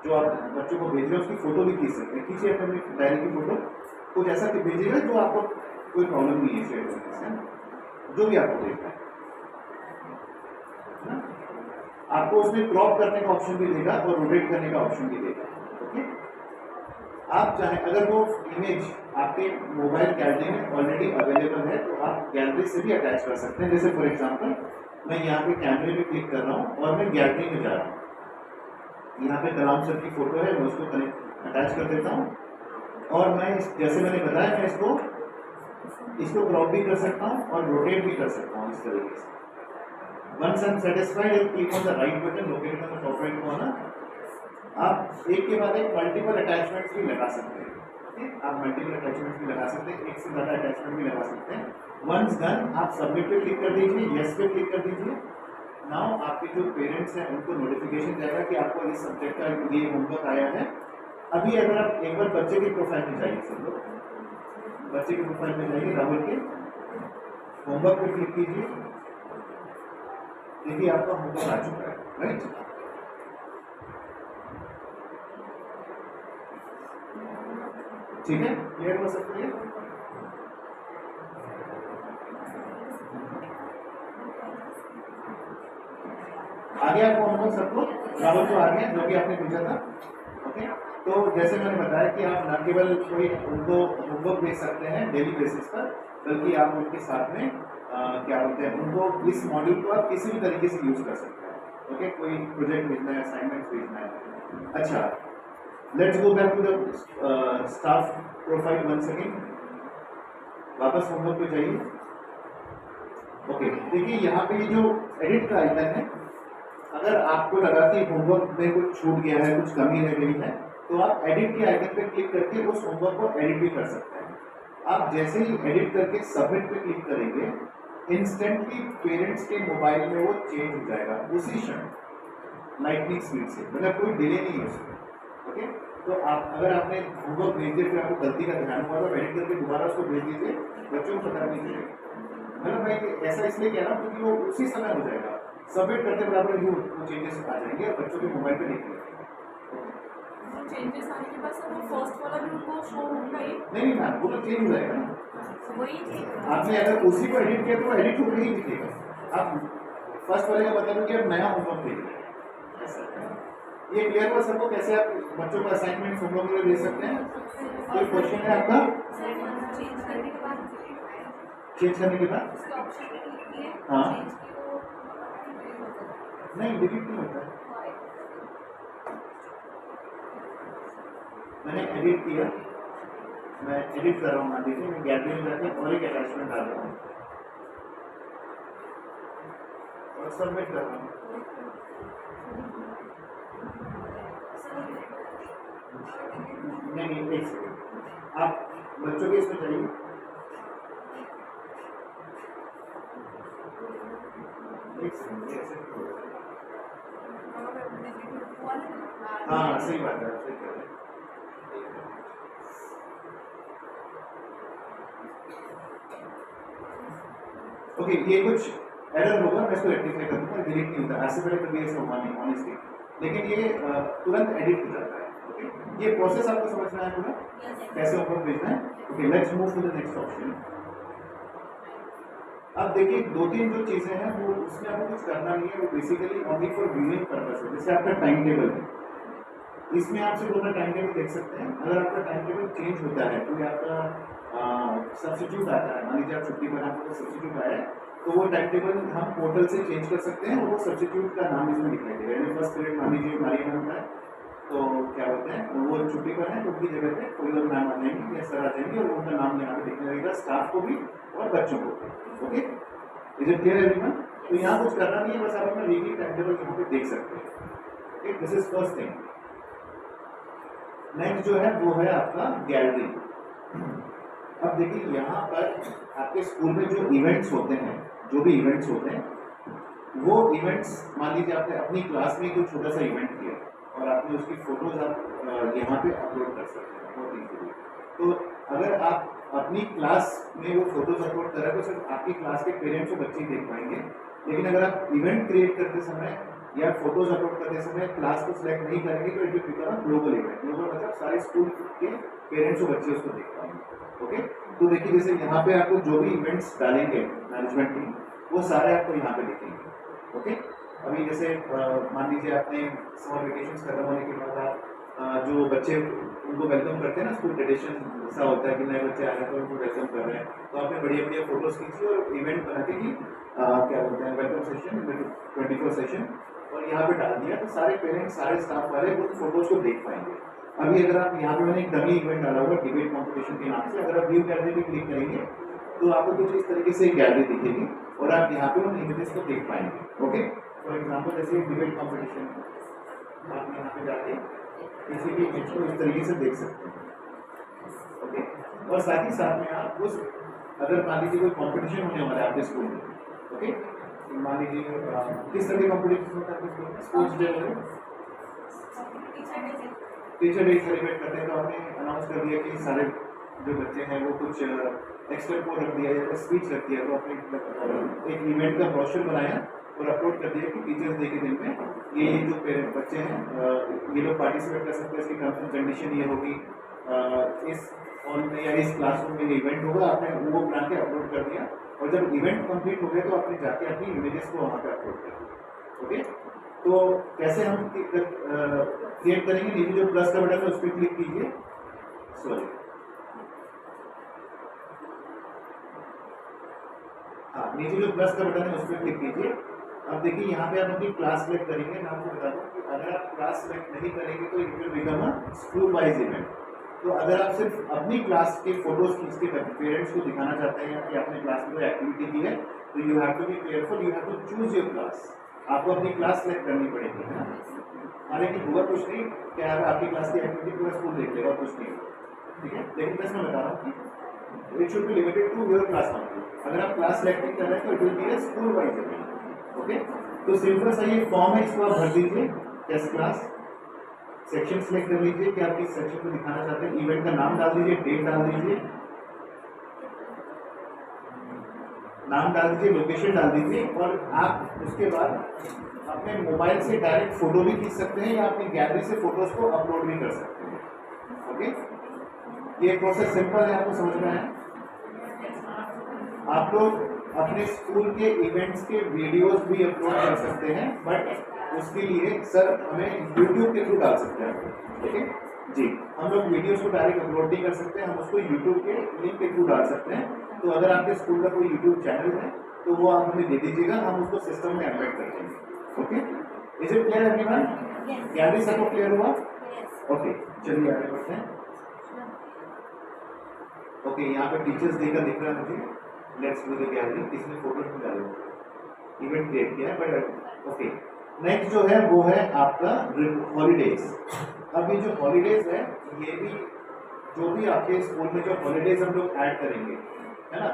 जो आप बच्चों को भेज रहे हैं उसकी फोटो भी खींच सकते हैं. खींचिए अपनी डायरी की फोटो, कुछ ऐसा भेजिएगा जो आपको कोई प्रॉब्लम नहीं है शेयर करने से, जो भी आपको देखना है. आपको उसमें क्रॉप करने का ऑप्शन भी देगा और रोटेट करने का ऑप्शन भी देगा. ओके, आप चाहे अगर वो इमेज आपके मोबाइल गैलरी में ऑलरेडी अवेलेबल है तो आप गैलरी से भी अटैच कर सकते हैं. जैसे फॉर एग्जांपल मैं यहाँ पे कैमरे पे क्लिक कर रहा हूँ और मैं गैलरी में जा रहा हूँ. यहाँ पे कलाम सर की फोटो है, मैं उसको अटैच कर देता हूँ और मैं जैसे मैंने बताया मैं इसको क्रॉप भी कर सकता हूँ और रोटेट भी कर सकता हूँ इस तरीके से. Once I'm satisfied, I'll click on the right button located on the top right corner. आप एक के बाद एक मल्टीपल अटैचमेंट्स भी लगा सकते हैं. आप मल्टीपल अटैचमेंट्स भी लगा सकते हैं, एक से ज़्यादा अटैचमेंट भी लगा सकते हैं. वंस डन आप सबमिट पे क्लिक कर दीजिए, यस पे क्लिक कर दीजिए. नाउ आपके जो पेरेंट्स हैं उनको नोटिफिकेशन जाएगा कि आपको इस सब्जेक्ट का ये होमवर्क आया है. अभी अगर आप एक बार बच्चे की प्रोफाइल में जाइए, सब लोग बच्चे की प्रोफाइल में जाइए, राहुल के होमवर्क पे क्लिक कीजिए. देखिए आपका होमवर्क आ चुका है, राइट. ठीक है, क्लियर हो सकती है. आ गया आपको होमवर्क सबको, राहुल को आ गया जो कि आपने पूछा था. ओके, तो जैसे मैंने बताया कि आप न केवल कोई उनको होमवर्क भेज सकते हैं डेली बेसिस पर, बल्कि आप उनके साथ में क्या बोलते हैं उनको इस मॉड्यूल को आप किसी भी तरीके से यूज कर सकते हैं. ओके, कोई प्रोजेक्ट भेजना है, असाइनमेंट भेजना है. अच्छा, let's go back to the staff profile once again. वापस होमवर्क पे जाइए. ओके, देखिए यहाँ पे जो एडिट का आइकन है, अगर आपको लगा कि होमवर्क में कुछ छूट गया है, कुछ कमी रह गई है, तो आप एडिट के आइकन पे क्लिक करके उस होमवर्क को एडिट भी कर सकते हैं. आप जैसे ही एडिट करके सबमिट पे क्लिक करेंगे, इंस्टेंटली पेरेंट्स के मोबाइल में वो चेंज हो जाएगा उसी क्षण, लाइटनिंग स्पीड से, मतलब कोई डिले नहीं है उसमें. ओके, तो आप अगर आपने होमवर्क भेज दिया फिर आपको गलती का ध्यान हुआ तो एडिट करके दोबारा उसको भेज दीजिए, बच्चों को पता नहीं चलेगा. मतलब मैं ऐसा इसलिए कह रहा हूँ क्योंकि वो उसी समय हो जाएगा. सबमिट करते बराबर ही वो चेंजेस आ जाएंगे और बच्चों के मोबाइल पे देख लेंगे. चेंजेस आने के बाद सर वो फर्स्ट वाला भी उनको शो होगा ही. नहीं मैम, वो तो चेंज हो जाएगा ना. वही चीज आपने अगर उसी को एडिट किया तो एडिट होकर ही दिखेगा. आप फर्स्ट वाले का मतलब है कि आप नया होमवर्क भेज रहे हैं, ऐसा. ये क्लियर हुआ सबको कैसे आप बच्चों को असाइनमेंट होमवर्क में दे सकते हैं. कोई क्वेश्चन है आपका? चेंज करने के बाद चेंज करने के बाद उसके ऑप्शन पे क्लिक किए, हाँ. चेंज की वो नहीं, डिलीट नहीं होता है. मैंने एडिट किया, मैं एडिट कर रहा हूँ. मान लीजिए मैं गैलरी में जाके और एक अटैचमेंट डाल रहा हूँ और सबमिट कर रहा हूँ. नहीं, एक सेकंड, आप बच्चों के इसमें जाइए. एक सेकंड. हाँ सही बात है, सही कह रहे हैं. ओके, ये कुछ एरर होगा, मैं इसको रेक्टिफाई कर दूंगा, डिलीट नहीं होता, ऐसे पहले कभी ऐसा हुआ नहीं ऑनेस्टली, लेकिन ये तुरंत एडिट हो जाता है। ओके, ये प्रोसेस आपको समझना है पूरा कैसे ऊपर भेजना है। Okay, let's move to the next option. अब देखिए दो तीन जो चीजें हैं वो उसमें आपको कुछ करना नहीं है, वो basically only for viewing purpose है। जैसे आपका टाइम टेबल है, इसमें आप सिर्फ अपना टाइम टेबल देख सकते हैं। अगर आपका टाइम टेबल चेंज होता है, कोई आपका सब्स्टिट्यूट आता है, मान लीजिए आप छुट्टी पर आपको सब्स्टिट्यूट आया है, तो वो टाइम टेबल हम पोर्टल से चेंज कर सकते हैं और वो सब्स्टिट्यूट का नाम इसमें दिखाई देगा। यानी फर्स्ट पीरियड मान लीजिए मारिया मैम है, तो क्या बोलते हैं वो छुट्टी पर है, तो उनकी जगह पे कोई और मैम आ जाएंगे या सर आ जाएंगे और उनका नाम यहाँ पे दिखने लगेगा, स्टाफ को भी और बच्चों को भी। Okay, is it clear everyone? तो यहाँ कुछ करना नहीं है, बस आप अपना वीकली टाइम टेबल यहाँ पे देख सकते हैं। Okay, this is first thing. Next जो है वो है आपका गैलरी। अब देखिए यहाँ पर आपके स्कूल में जो इवेंट्स होते हैं, जो भी इवेंट्स होते हैं, वो इवेंट्स मान लीजिए आपने अपनी क्लास में कोई छोटा सा इवेंट किया और आपने उसकी फोटोज आप यहाँ पे अपलोड कर सकते हैं बहुत ईजीली। तो अगर आप अपनी क्लास में वो फोटोज अपलोड कर रहे हैं तो सिर्फ आपकी क्लास के पेरेंट्स और बच्चे ही देख पाएंगे, लेकिन अगर आप इवेंट क्रिएट करते समय या फोटोज अपलोड करते समय क्लास को सिलेक्ट नहीं करेंगे तो it will become a global event. Global मतलब सारे स्कूल के पेरेंट्स और बच्चे उसको देख पाएंगे। ओके, तो देखिए जैसे यहाँ पे आपको जो भी इवेंट्स डालेंगे मैनेजमेंट टीम, वो सारे आपको यहाँ पे दिखेंगे। ओके, अभी जैसे मान लीजिए आपने समर वेकेशन खत्म होने के बाद आप जो बच्चे उनको वेलकम करते हैं ना, स्कूल ट्रेडिशन ऐसा होता है कि नए बच्चे आ रहे हैं तो उनको वेलकम कर रहे हैं, तो आपने बढ़िया बढ़िया फोटोज खींची और इवेंट बना के कि क्या बोलते हैं वेलकम सेशन 24 सेशन और यहाँ पे डाल दिया, तो सारे पेरेंट्स सारे स्टाफ वाले उन फोटोज को देख पाएंगे। अभी अगर आप यहाँ पे मैंने एक डमी इवेंट डाला हुआ डिबेट कॉम्पिटिशन के नाम से, अगर आप व्यू गैलरी पे क्लिक करेंगे तो आपको कुछ इस तरीके से गैलरी दिखेगी और आप यहाँ पे उन इमेजेस को देख पाएंगे। ओके, फॉर एग्जाम्पल जैसे डिबेट कॉम्पिटिशन आप यहाँ पे जाके किसी भी इमेज को इस तरीके से देख सकते हैं। ओके, और साथ ही साथ में आप उस अगर मान लीजिए कोई कॉम्पिटिशन होने वाला है आपके स्कूल में, ओके, मान लीजिए किस तरह के कॉम्पिटिशन होता है आपके स्कूल में? स्पोर्ट्स डे वगैरह, टीचर डे सेलिब्रेट करते हैं, तो आपने अनाउंस कर दिया कि सारे जो बच्चे हैं वो कुछ एक्स्ट्रा को रख दिया या स्पीच रख दिया, तो आपने एक इवेंट का ब्रोशर बनाया और अपलोड कर दिया कि टीचर्स डे के दिन में ये जो पेरेंट बच्चे हैं ये लोग पार्टिसिपेट कर सकते हैं, इसकी टर्म्स एंड कंडीशन ये होगी, इस हॉल में या इस क्लासरूम में ये इवेंट होगा, आपने वो बना के अपलोड कर दिया और जब इवेंट कंप्लीट हो गया तो आपने जाके अपनी इमेजेस को वहाँ पे अपलोड कर दिया। ओके, तो कैसे हम क्रिएट करेंगे? नीचे जो प्लस का बटन है उस पर क्लिक कीजिए, सॉरी हाँ, नीचे जो प्लस का बटन है उस पर क्लिक कीजिए। अब देखिए यहाँ पे आप अपनी क्लास सेलेक्ट करेंगे। मैं आपको बता दूं कि अगर आप क्लास सेलेक्ट नहीं करेंगे तो it will become a school wise event. तो अगर आप सिर्फ अपनी क्लास के फोटोज खींच के पेरेंट्स को दिखाना चाहते हैं कि आपने क्लास में कोई एक्टिविटी की है, तो you have to be careful, you have to choose your class. आपको अपनी क्लास सेलेक्ट करनी पड़ेगी, है ना? हालांकि हुआ कुछ नहीं, क्या है आपकी क्लास की एक्टिविटी पूरा स्कूल देख लेगा और कुछ नहीं होगा, ठीक है? लेकिन मैं बता रहा हूँ कि it should be limited to your class only. अगर आप क्लास सेलेक्ट नहीं कर रहे हैं तो it will be a school wise event. Okay, तो सिंपल सा ये फॉर्म है, इसको आप भर दीजिए, टेस्ट क्लास सेक्शन सेलेक्ट कर लीजिए कि आप किस सेक्शन को दिखाना चाहते हैं, इवेंट का नाम डाल दीजिए, डेट डाल दीजिए, नाम डाल दीजिए, लोकेशन डाल दीजिए और आप उसके बाद अपने मोबाइल से डायरेक्ट फोटो भी खींच सकते हैं या अपनी गैलरी से फोटोज को अपलोड भी कर सकते हैं। ओके, ये प्रोसेस सिंपल है, आपको समझ में आया? आप लोग अपने स्कूल के इवेंट्स के वीडियोस भी अपलोड कर सकते हैं, बट उसके लिए सर हमें यूट्यूब के थ्रू डाल सकते हैं, ठीक है जी? हम लोग वीडियोस को डायरेक्ट अपलोड नहीं कर सकते, हम उसको यूट्यूब के लिंक के थ्रू डाल सकते हैं। तो अगर आपके स्कूल का कोई यूट्यूब चैनल है तो वो आप हमें दे दीजिएगा, हम उसको सिस्टम में एम्बेड कर देंगे। Okay, is it clear everyone? Gallery सबको क्लियर हुआ? ओके, चलिए आगे बढ़ते हैं। ओके, यहाँ पे टीचर्स डे का दिख रहा है मुझे, लेट्स डू द गैलरी। किसने फोटो नहीं डाले, इवेंट क्रिएट किया है, बट ओके। नेक्स्ट जो है वो है आपका हॉलीडेज। अब ये जो हॉलीडेज है, ये भी जो भी आपके स्कूल में जो हॉलीडेज हम लोग ऐड करेंगे, है ना,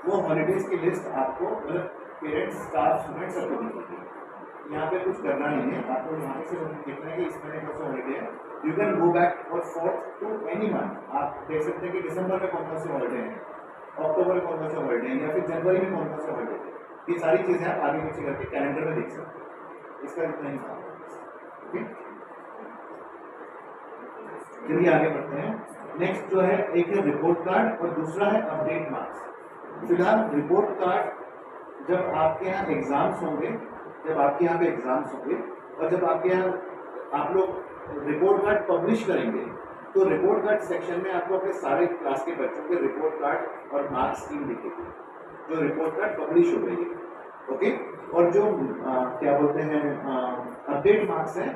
वो हॉलीडेज की लिस्ट आपको मतलब पेरेंट्स, स्टाफ, स्टूडेंट्स सबको दिखेगी। यहाँ पे कुछ करना नहीं है, आपको यहाँ पे सिर्फ देखना है कि इस महीने कौन सा हॉलीडे है। यू कैन गो बैक और फोर्थ टू एनी मंथ। आप देख सकते हैं कि दिसंबर में कौन कौन से हॉलीडे हैं, अक्टूबर में कौन सा हॉलीडे है या फिर जनवरी में कौन सा हॉलीडे है, ये सारी चीजें आप आगे पीछे करके कैलेंडर में देख सकते हैं। इसका इतना ही काम है। ओके, चलिए आगे बढ़ते हैं। नेक्स्ट जो है, एक है रिपोर्ट कार्ड और दूसरा है अपडेट मार्क्स। फिलहाल रिपोर्ट कार्ड जब आपके यहाँ एग्जाम्स होंगे, जब आपके यहाँ पे एग्जाम्स होंगे और जब आपके यहाँ आप लोग रिपोर्ट कार्ड पब्लिश करेंगे, तो रिपोर्ट कार्ड सेक्शन में आपको अपने सारे क्लास के बच्चों के रिपोर्ट कार्ड और मार्क्स स्कीम दिखेगी, जो रिपोर्ट कार्ड पब्लिश हो गई है। ओके, और जो क्या बोलते हैं अपडेट मार्क्स है,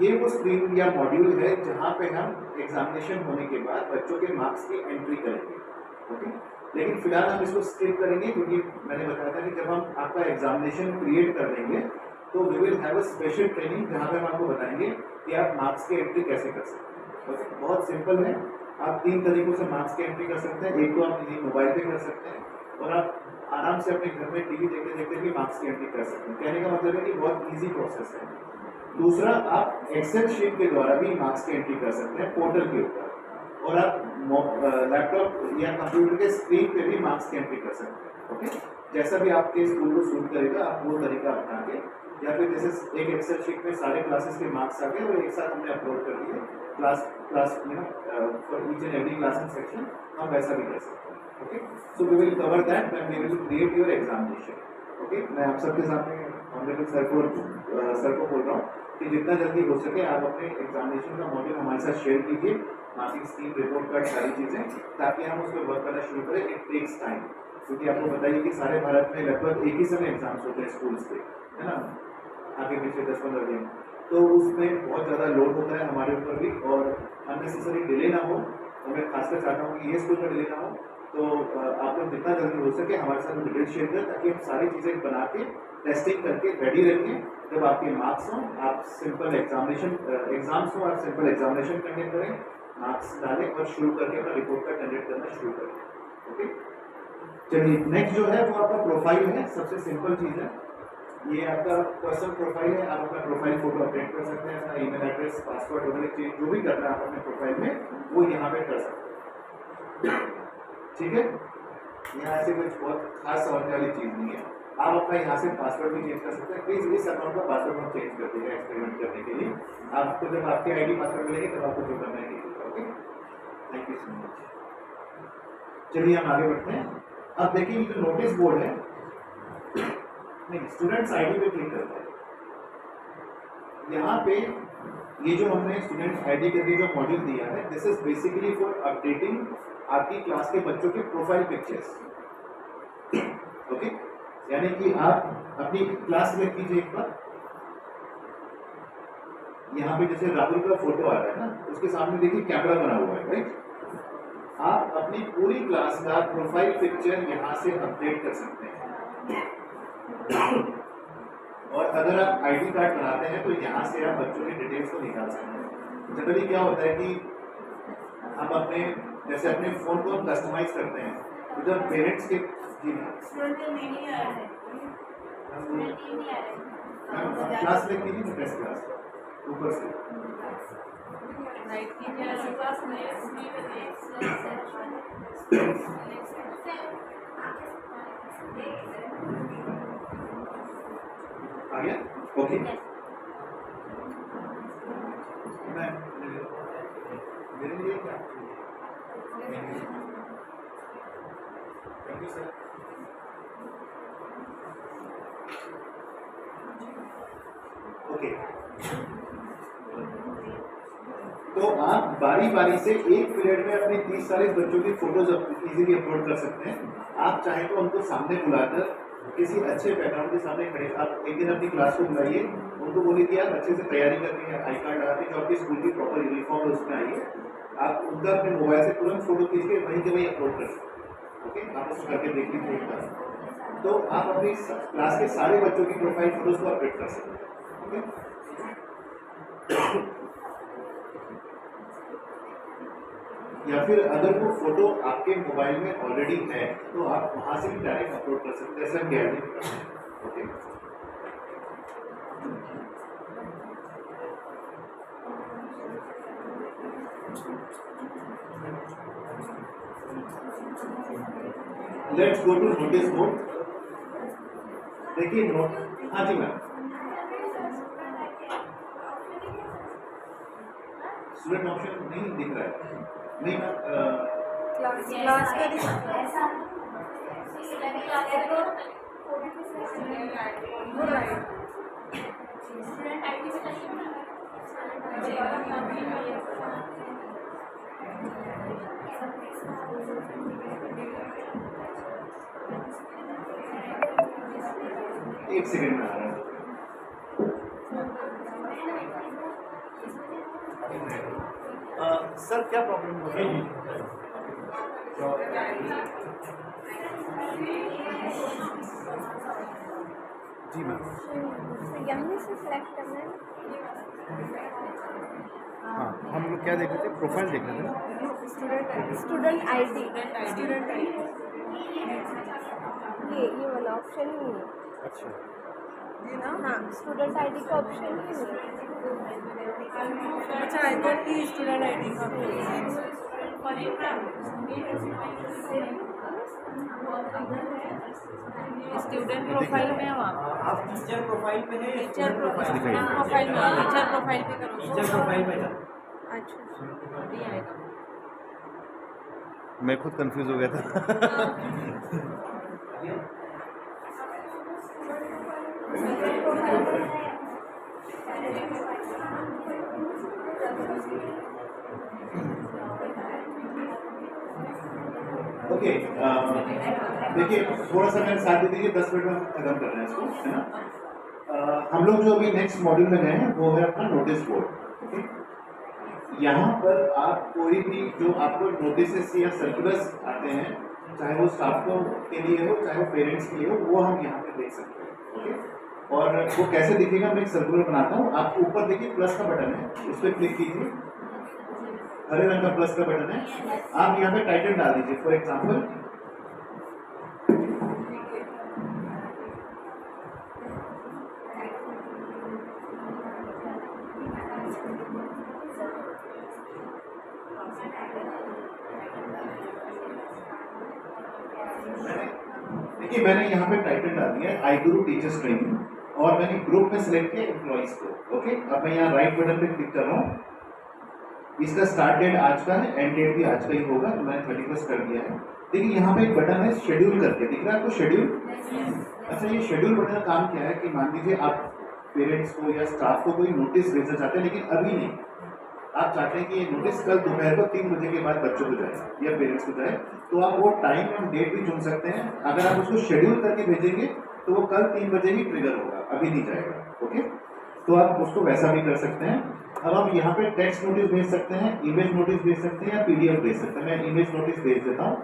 ये वो स्क्रीन या मॉड्यूल है जहाँ पे हम एग्जामिनेशन होने के बाद बच्चों के मार्क्स की एंट्री करेंगे। ओके, लेकिन फिलहाल हम इसको स्किप करेंगे क्योंकि मैंने बताया था कि जब हम आपका एग्जामिनेशन क्रिएट कर देंगे तो we will have a special training जहाँ पे हम आपको बताएंगे कि आप मार्क्स की एंट्री कैसे कर सकते हैं। ओके, बहुत सिंपल है। आप 3 तरीकों से मार्क्स की एंट्री कर सकते हैं। एक तो आप मोबाइल पे कर सकते हैं और आप आराम से अपने घर में टीवी देखते देखते भी मार्क्स की एंट्री कर सकते हैं। कहने का मतलब है कि बहुत ईजी प्रोसेस है। दूसरा, आप एक्सेल शीट के द्वारा भी मार्क्स की एंट्री कर सकते हैं पोर्टल के ऊपर, और आप लैपटॉप या कंप्यूटर के स्क्रीन पे भी मार्क्स की एंट्री कर सकते हैं। ओके, जैसा भी आपके स्कूल को सूट करेगा आप वो तरीका अपना के, या फिर जैसे एक एक्सेल शीट में सारे क्लासेस के मार्क्स आ गए और एक साथ हमने अपलोड कर दिए class for each and every class and section, हम वैसा भी कर सकते हैं। Okay, so we will cover that when we will create your examination. Okay, मैं आप सबके सामने ऑनरेबल सर को बोल रहा हूँ कि जितना जल्दी हो सके आप अपने एग्जामिनेशन का मॉड्यूल हमारे साथ शेयर कीजिए, मार्किंग स्कीम, रिपोर्ट कार्ड, सारी चीज़ें, ताकि हम उस पर वर्क करना शुरू करें। इट टेक्स टाइम, क्योंकि आपको बताइए कि सारे भारत में लगभग एक ही समय एग्जाम्स होते हैं स्कूल्स के, है ना, आगे पीछे 10-15 दिन, तो उसमें बहुत ज़्यादा लोड होता है हमारे ऊपर भी, और अननेसेसरी डिले ना हो। और मैं खासकर चाहता हूँ कि ये स्कूल का डिले ना हो, तो आप लोग जितना जल्दी हो सके हमारे साथ डिटेल शेयर करें, ताकि हम सारी चीज़ें बना के टेस्टिंग करके रेडी रखें। जब आपके मार्क्स हों, आप सिंपल एग्जाम्स हो, आप सिंपल एग्जामिनेशन कंडक्ट करें, मार्क्स डालें और शुरू करके अपना रिपोर्ट कार्ड जनरेट करना शुरू करें। ओके, चलिए नेक्स्ट जो है वो आपका प्रोफाइल है। सबसे सिंपल चीज़ है, ये आपका पर्सनल प्रोफाइल है। आप अपना प्रोफाइल फोटो अपडेट कर सकते हैं, अपना ईमेल एड्रेस, पासवर्ड वगैरह चीज जो भी करना है आप अपने प्रोफाइल में वो यहाँ पे कर सकते हैं। ठीक है, यहाँ से कुछ बहुत खास समझने वाली चीज़ नहीं है। आप अपना यहाँ से पासवर्ड भी चेंज कर सकते हैं। प्लीज़ इस अकाउंट का पासवर्ड हम चेंज कर देंगे एक्सपेरिमेंट करने के लिए। आपको जब आपके आईडी पासवर्ड मिलेंगे तब आपको जो करना है कीजिएगा। Okay, thank you so much. चलिए हम आगे बढ़ते हैं। अब देखिए जो नोटिस बोर्ड है, नहीं, स्टूडेंट्स आईडी पे क्लिक करते हैं। यहाँ पे ये जो हमने स्टूडेंट्स आईडी के लिए जो मॉड्यूल दिया है, this is basically for updating आपकी क्लास के बच्चों के प्रोफाइल पिक्चर्स। ओके, यानी कि आप अपनी क्लास में कीजिए एक बार। यहाँ पे जैसे राहुल का फोटो आ रहा है ना, उसके सामने देखिए कैमरा बना हुआ है, राइट। आप अपनी पूरी क्लास का प्रोफाइल पिक्चर यहाँ से अपडेट कर सकते हैं। और अगर आप आईडी कार्ड बनाते हैं तो यहाँ से आप बच्चों की डिटेल्स को निकाल सकते हैं। जनरली क्या होता है कि हम अपने फ़ोन को हम कस्टमाइज करते हैं, तो जब पेरेंट्स के क्लास में कीजिए, टेस्ट क्लास ऊपर से आ गया। ओके, मेरे लिए क्या, थैंक यू सर। ओके, तो आप बारी बारी से एक पीरियड में अपने 30-40 बच्चों की फोटोज इजीली अपलोड कर सकते हैं। आप चाहें तो उनको सामने बुलाकर किसी अच्छे बैकग्राउंड के सामने खड़े, आप एक दिन अपनी क्लास को बुलाइए, उनको बोलिए कि आप अच्छे से तैयारी करके हैं, आई कार्ड लगा के जो आपकी स्कूल की प्रॉपर यूनिफॉर्म है उसमें आइए। आप उनका अपने मोबाइल से तुरंत फोटो खींच के वहीं के वहीं अपलोड कर सकते हैं। ओके, आप उसको करके देख लीजिए एक बार, तो आप अपनी क्लास के सारे बच्चों की प्रोफाइल फोटोज को अपडेट कर सकते हैं। ओके, या फिर अगर वो फोटो आपके मोबाइल में ऑलरेडी है तो आप वहां से भी डायरेक्ट अपलोड कर सकते हैं, जैसे हम गैलरी में करते हैं। Okay, let's go to notice board. देखिए नोट, हाँ जी मैम, स्टूडेंट ऑप्शन नहीं दिख रहा है, नहीं मैम, क्लास का एक सेकंड में आ रहा है। सर क्या प्रॉब्लम हो रही है? जी मैम, यहाँ से सेलेक्ट करना है। हाँ हम लोग क्या देख रहे थे, प्रोफाइल देख रहे थे ना। स्टूडेंट आईडी ये वाला ऑप्शन ही नहीं है। अच्छा, ये ना हाँ स्टूडेंट आईडी का ऑप्शन ही नहीं है। अच्छा आई थॉट कि स्टूडेंट आईडी का स्टूडेंट प्रोफाइल में है वहाँ आप टीचर प्रोफाइल पे है, टीचर प्रोफाइल दिखाइए। में टीचर प्रोफाइल पे करो टीचर प्रोफाइल पे जाओ। अच्छा नहीं आएगा मैं खुद कंफ्यूज हो गया था। ओके, देखिए थोड़ा सा मेरे साथ दे दीजिए, 10 मिनट में खत्म कर रहे हैं इसको, है ना। हम लोग जो अभी नेक्स्ट मॉड्यूल में गए हैं वो है अपना नोटिस बोर्ड। ओके, यहाँ पर आप कोई भी जो आपको नोटिस या सर्कुलर्स आते हैं, चाहे वो स्टाफ के लिए हो चाहे वो पेरेंट्स के लिए हो, वो हम यहाँ पे देख सकते हैं। ओके, और वो कैसे दिखेगा, मैं एक सर्कुलर बनाता हूँ। आप ऊपर देखिए प्लस का बटन है, उस पर क्लिक कीजिए, हरे रंग का प्लस का बटन है। आप यहाँ पे टाइटल डाल दीजिए, फॉर एग्जाम्पल देखिए मैंने यहाँ पे टाइटल डाल दिया है आई गुरु टीचर्स ट्रेनिंग, और मैंने ग्रुप में सिलेक्ट किया एम्प्लॉइज को। ओके, अब मैं यहाँ राइट बटन पे क्लिक कर रहा हूँ। इसका स्टार्ट डेट आज का है, एंड डेट भी आज का ही होगा, तो मैंने 31 कर दिया है। देखिए यहाँ पे एक बटन है शेड्यूल करके, दिख रहा है आपको शेड्यूल। अच्छा, ये शेड्यूल बटन का काम क्या है कि मान लीजिए आप पेरेंट्स को या स्टाफ को कोई नोटिस भेजना चाहते हैं, लेकिन अभी नहीं, आप चाहते हैं कि ये नोटिस कल दोपहर को 3 बजे के बाद बच्चों को जाए या पेरेंट्स को जाए, तो आप वो टाइम एंड डेट भी चुन सकते हैं। अगर आप उसको शेड्यूल करके भेजेंगे तो वो कल 3 बजे ही ट्रिगर होगा, अभी नहीं जाएगा। ओके, तो आप उसको वैसा भी कर सकते हैं। अब आप यहाँ पे टेक्स्ट नोटिस भेज सकते हैं, इमेज नोटिस भेज सकते हैं या पीडीएफ भेज सकते हैं। मैं इमेज नोटिस भेज देता हूँ।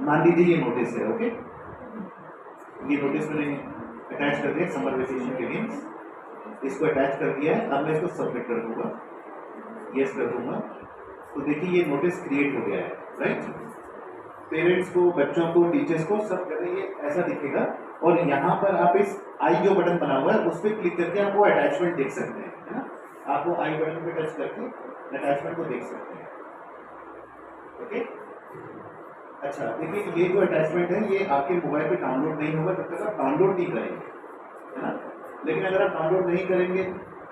मान लीजिए ये नोटिस है। ओके, ये नोटिस मैंने अटैच कर दिया समर वेकेशन के गेम्स, इसको अटैच कर दिया है। अब मैं इसको सबमिट कर दूंगा, यस कर दूंगा, तो देखिए ये नोटिस क्रिएट हो गया है, राइट। पेरेंट्स को, बच्चों को, टीचर्स को, सब जगह ये ऐसा दिखेगा। और यहाँ पर आप इस आई जो बटन बना हुआ है उस पर क्लिक करके आप वो अटैचमेंट देख सकते हैं, है ना। आप वो आई बटन पे टच करके अटैचमेंट को देख सकते हैं। ओके, अच्छा देखिए ये जो अटैचमेंट है ये आपके मोबाइल पे डाउनलोड नहीं होगा जब तक आप डाउनलोड नहीं करेंगे, है ना। लेकिन अगर आप डाउनलोड नहीं करेंगे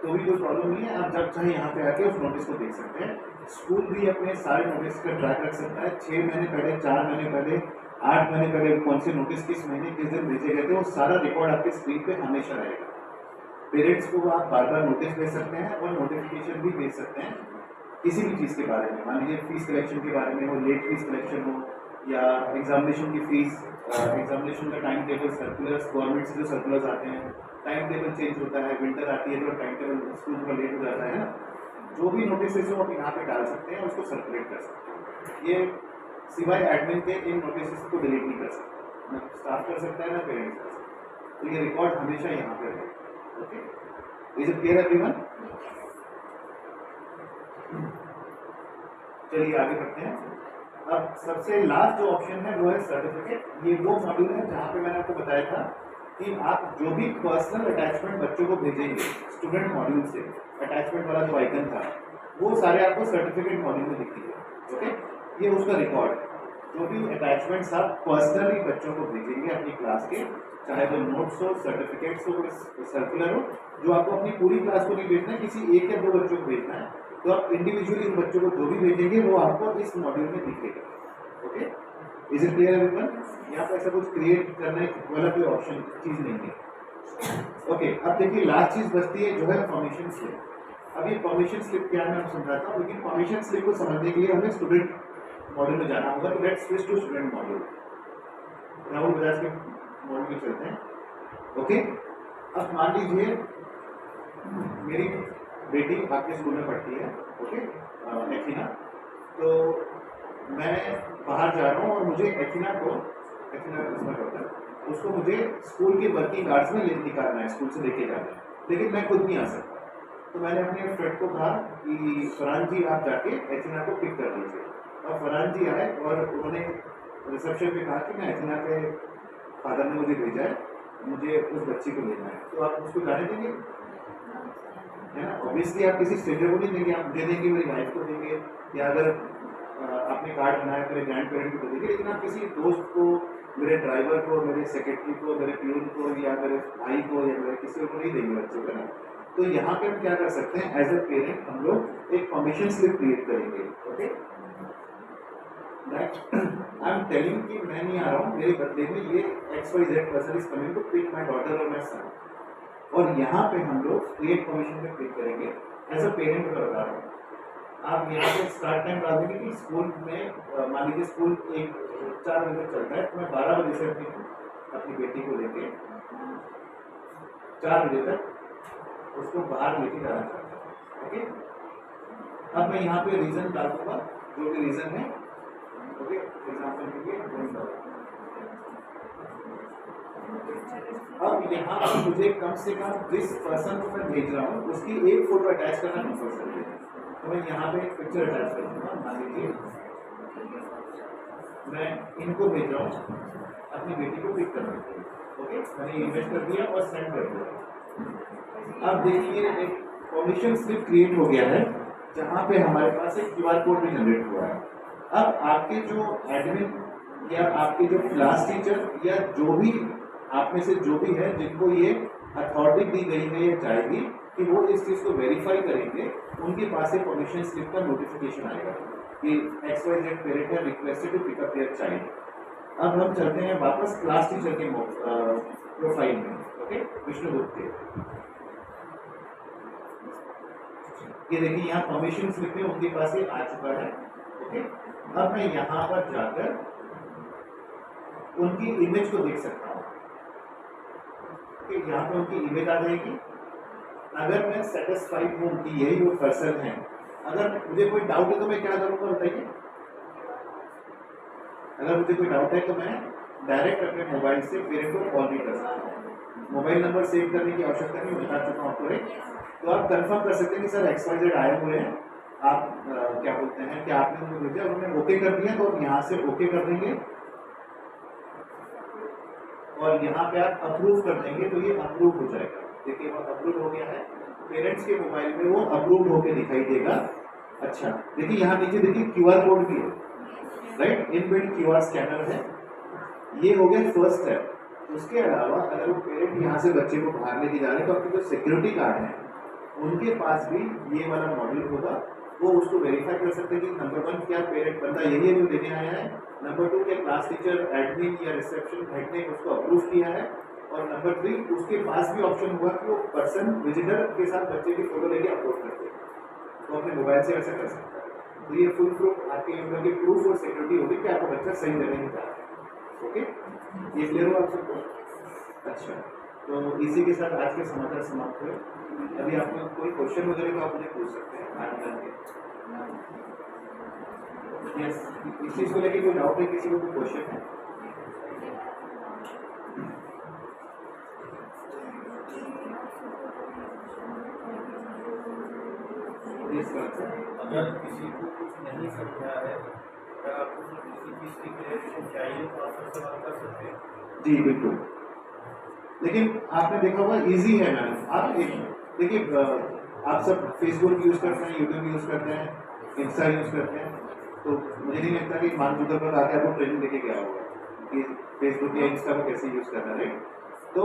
तो भी कोई प्रॉब्लम नहीं है, आप जब चाहे यहाँ पे आके उस नोटिस को देख सकते हैं। स्कूल भी अपने सारे नोटिस का ट्रैक रख सकता है, 6 महीने पहले, 4 महीने पहले, 8 महीने पहले कौन से नोटिस किस महीने किस दिन भेजे गए थे, वो सारा रिकॉर्ड आपके स्क्रीन पे हमेशा रहेगा। पेरेंट्स को आप बार बार नोटिस भेज सकते हैं और नोटिफिकेशन भी भेज सकते हैं किसी भी चीज़ के बारे में। मान लीजिए फीस कलेक्शन के बारे में हो, लेट फीस कलेक्शन हो, या एग्जामिनेशन की फीस, एग्जामिनेशन का टाइम टेबल, सर्कुलर्स, गवर्नमेंट से जो सर्कुलर्स आते हैं, टाइम टेबल चेंज होता है, विंटर आती है तो टाइम टेबल स्कूल का लेट हो जाता है ना, जो भी नोटिस हो आप यहाँ पे डाल सकते हैं, उसको सर्कुलेट कर सकते हैं। ये सिवाय एडमिन के इन नोटिस को डिलीट नहीं कर सकते, ना स्टाफ कर सकता है ना पेरेंट्स कर सकते हैं, तो ये रिकॉर्ड हमेशा यहाँ पे रहेगा। Okay, is it clear everyone? चलिए आगे बढ़ते हैं। अब सबसे लास्ट जो ऑप्शन है वो है सर्टिफिकेट। ये वो मॉड्यूल है जहाँ पे मैंने आपको बताया था कि आप जो भी पर्सनल अटैचमेंट बच्चों को भेजेंगे स्टूडेंट मॉड्यूल से, अटैचमेंट वाला जो आइकन था वो सारे आपको सर्टिफिकेट मॉड्यूल में दिखेगा। ओके, ये उसका रिकॉर्ड, जो भी अटैचमेंट्स आप पर्सनली बच्चों को भेजेंगे अपनी क्लास के, चाहे वो नोट्स हो, सर्टिफिकेट्स हो, सर्कुलर हो, जो आपको अपनी पूरी क्लास को नहीं भेजना है, किसी एक या दो बच्चों को भेजना है, तो आप इंडिविजुअली उन बच्चों को जो भी भेजेंगे वो आपको इस मॉड्यूल में दिखेगा। Okay, is it clear everyone? यहाँ पर ऐसा कुछ क्रिएट करने वाला कोई ऑप्शन चीज़ नहीं है। ओके, अब देखिए लास्ट चीज़ बचती है जो है परमिशन स्लिप। अब ये परमिशन स्लिप क्या है मैं आपको समझाता हूँ, लेकिन परमिशन स्लिप को समझने के लिए हमें स्टूडेंट मॉड्यूल में जाना होगा। तो let's switch to student module. Rahul Bajaj के मॉड्यूल में चलते हैं। ओके, अब मान लीजिए मेरी बेटी आपके स्कूल में पढ़ती है, ओके, एथिना। तो मैं बाहर जा रहा हूँ और मुझे एथिना इसमें करता है, उसको मुझे स्कूल के वर्किंग आवर्स में निकालना है, स्कूल से लेके जाना है, लेकिन मैं खुद नहीं आ सकता। तो मैंने अपने फ्रेंड को कहा कि फरहान जी आप जाके एथिना को पिक कर लीजिए, और फरहान जी आए और उन्होंने रिसेप्शन पे कहा कि मैं एथिना के फादर ने मुझे भेजा है, मुझे उस बच्ची को लेना है। तो आप उसको जाने देंगे? है ना, ऑब्वियसली आप किसी स्ट्रेंजर को नहीं देंगे, आप मुझे देंगे, मेरी वाइफ को देंगे, या अगर आपने कार्ड बनाया मेरे ग्रैंड पेरेंट को देंगे, लेकिन आप किसी दोस्त को, मेरे ड्राइवर को, मेरे सेक्रेटरी को, मेरे प्यून को, या मेरे भाई को, या मेरे किसी को नहीं देंगे बच्चों को ना। तो यहाँ पे हम क्या कर सकते हैं, एज ए पेरेंट हम लोग एक परमिशन स्लिप क्रिएट करेंगे। Okay, that I am telling कि मैं नहीं आ रहा हूँ, मेरे बदले में ये XYZ person is coming to pick my daughter और माई सन। और यहाँ पे हम लोग क्रिएट परमिशन पे क्लिक करेंगे एज अ पेरेंट का बता रहा हूँ। आप यहाँ पे स्टार्ट टाइम डाल देंगे कि स्कूल में मान लीजिए स्कूल 4 बजे तक चलता है, तो मैं 12 बजे से अपनी बेटी को लेके 4 बजे तक उसको बाहर लेके जाना चाहता हूँ। ओके, अब मैं यहाँ पे रीजन डाल दूंगा, जो भी रीजन है। ओके, एग्जाम्पल के लिए अब यहाँ पर मुझे कम से कम जिस पर्सन को मैं भेज रहा हूँ उसकी एक फोटो अटैच करना कंपल्सरी है। तो मैं यहाँ पे एक पिक्चर अटैच कर दूँगा। मान लीजिए मैं इनको भेज रहा हूँ अपनी बेटी को पिक करने के लिए। ओके, मैंने इमेज कर दिया और सेंड कर दिया। अब देखिए एक परमिशन स्लिप क्रिएट हो गया है, जहाँ पे हमारे पास एक QR कोड भी जनरेट हुआ है। अब आपके जो एडमिन या आपके जो क्लास टीचर या जो भी आप में से जो भी है जिनको ये अथॉरिटी दी गई है या जाएगी कि वो इस चीज़ को वेरीफाई करेंगे, उनके पास एक परमिशन स्लिप का नोटिफिकेशन आएगा कि XYZ पेरेंट है requested to pick up their child. अब हम चलते हैं वापस क्लास टीचर के प्रोफाइल में। ओके, विष्णुगुप्त के ये देखिए यहाँ परमिशन स्लिप में उनके पास ये आ चुका है। ओके, अब मैं यहाँ पर जाकर उनकी इमेज को देख सकता हूँ। यहाँ पे उनकी इमेज आ जाएगी। अगर मैं सेटिस्फाइड हूँ कि यही वो पर्सन है, अगर मुझे कोई डाउट है तो मैं क्या करूँगा बताइए? अगर मुझे कोई डाउट है तो मैं डायरेक्ट अपने मोबाइल से पेरेंट को कॉल भी कर सकता हूँ। मोबाइल नंबर सेव करने की आवश्यकता नहीं, बता चुका हूँ आपको। तो आप कंफर्म कर सकते हैं कि सर XYZ आए हुए हैं, आप क्या बोलते हैं कि आपने उनको भेजा, उन्होंने ओके कर दिया, तो यहाँ से ओके कर देंगे और यहाँ पे आप अप्रूव कर देंगे तो ये अप्रूव हो जाएगा। देखिए वो अप्रूव हो गया है, पेरेंट्स के मोबाइल में वो अप्रूव होके दिखाई देगा। अच्छा, देखिए यहाँ नीचे देखिए QR कोड भी है, राइट, इनबिल्ट QR स्कैनर है। ये हो गया फर्स्ट स्टेप। उसके अलावा अगर वो पेरेंट यहाँ से बच्चे को बाहर लेके जा रहे हैं तो आपके जो सिक्योरिटी गार्ड हैं उनके पास भी ये वाला मॉड्यूल होगा, वो उसको वेरीफाई कर सकते हैं कि नंबर 1 क्या पेरेंट बंदा यही है जो लेने आया है, नंबर 2 क्या क्लास टीचर, एडमिन या रिसेप्शन हेड ने उसको अप्रूव किया है, और नंबर 3 उसके पास भी ऑप्शन होगा कि वो पर्सन विजिटर के साथ बच्चे की फोटो लेके अपलोड कर दे, तो अपने मोबाइल से ऐसा कर सकता है। तो ये फुल प्रूफ आपके अंदर की प्रूफ और सिक्योरिटी होगी कि आपका बच्चा सही जगह ही जा रहा है। ओके, ये क्लियर हो आप सबको? अच्छा, तो इसी के साथ आज के समाचार समाप्त हुए। अभी आपको कोई क्वेश्चन वगैरह तो आप मुझे पूछ सकते हैं आगे करके। यस, इस चीज़ को लेके कोई डाउट है, किसी को कोई क्वेश्चन है? अगर किसी को कुछ नहीं समझा है, अगर आपको किसी चीज़ की क्लैरिफिकेशन चाहिए तो आप सबसे बात कर सकते हैं। जी बिल्कुल, लेकिन आपने देखा होगा इजी है मैम। आप देखिए आप सब फेसबुक यूज़ करते हैं, यूट्यूब यूज़ करते हैं, इंस्टा यूज़ करते हैं, तो मुझे नहीं लगता कि मार्क जुकरबर्ग आके आपको ट्रेनिंग देके गया होगा कि फेसबुक या इंस्टा को कैसे यूज़ करना है, राइट? तो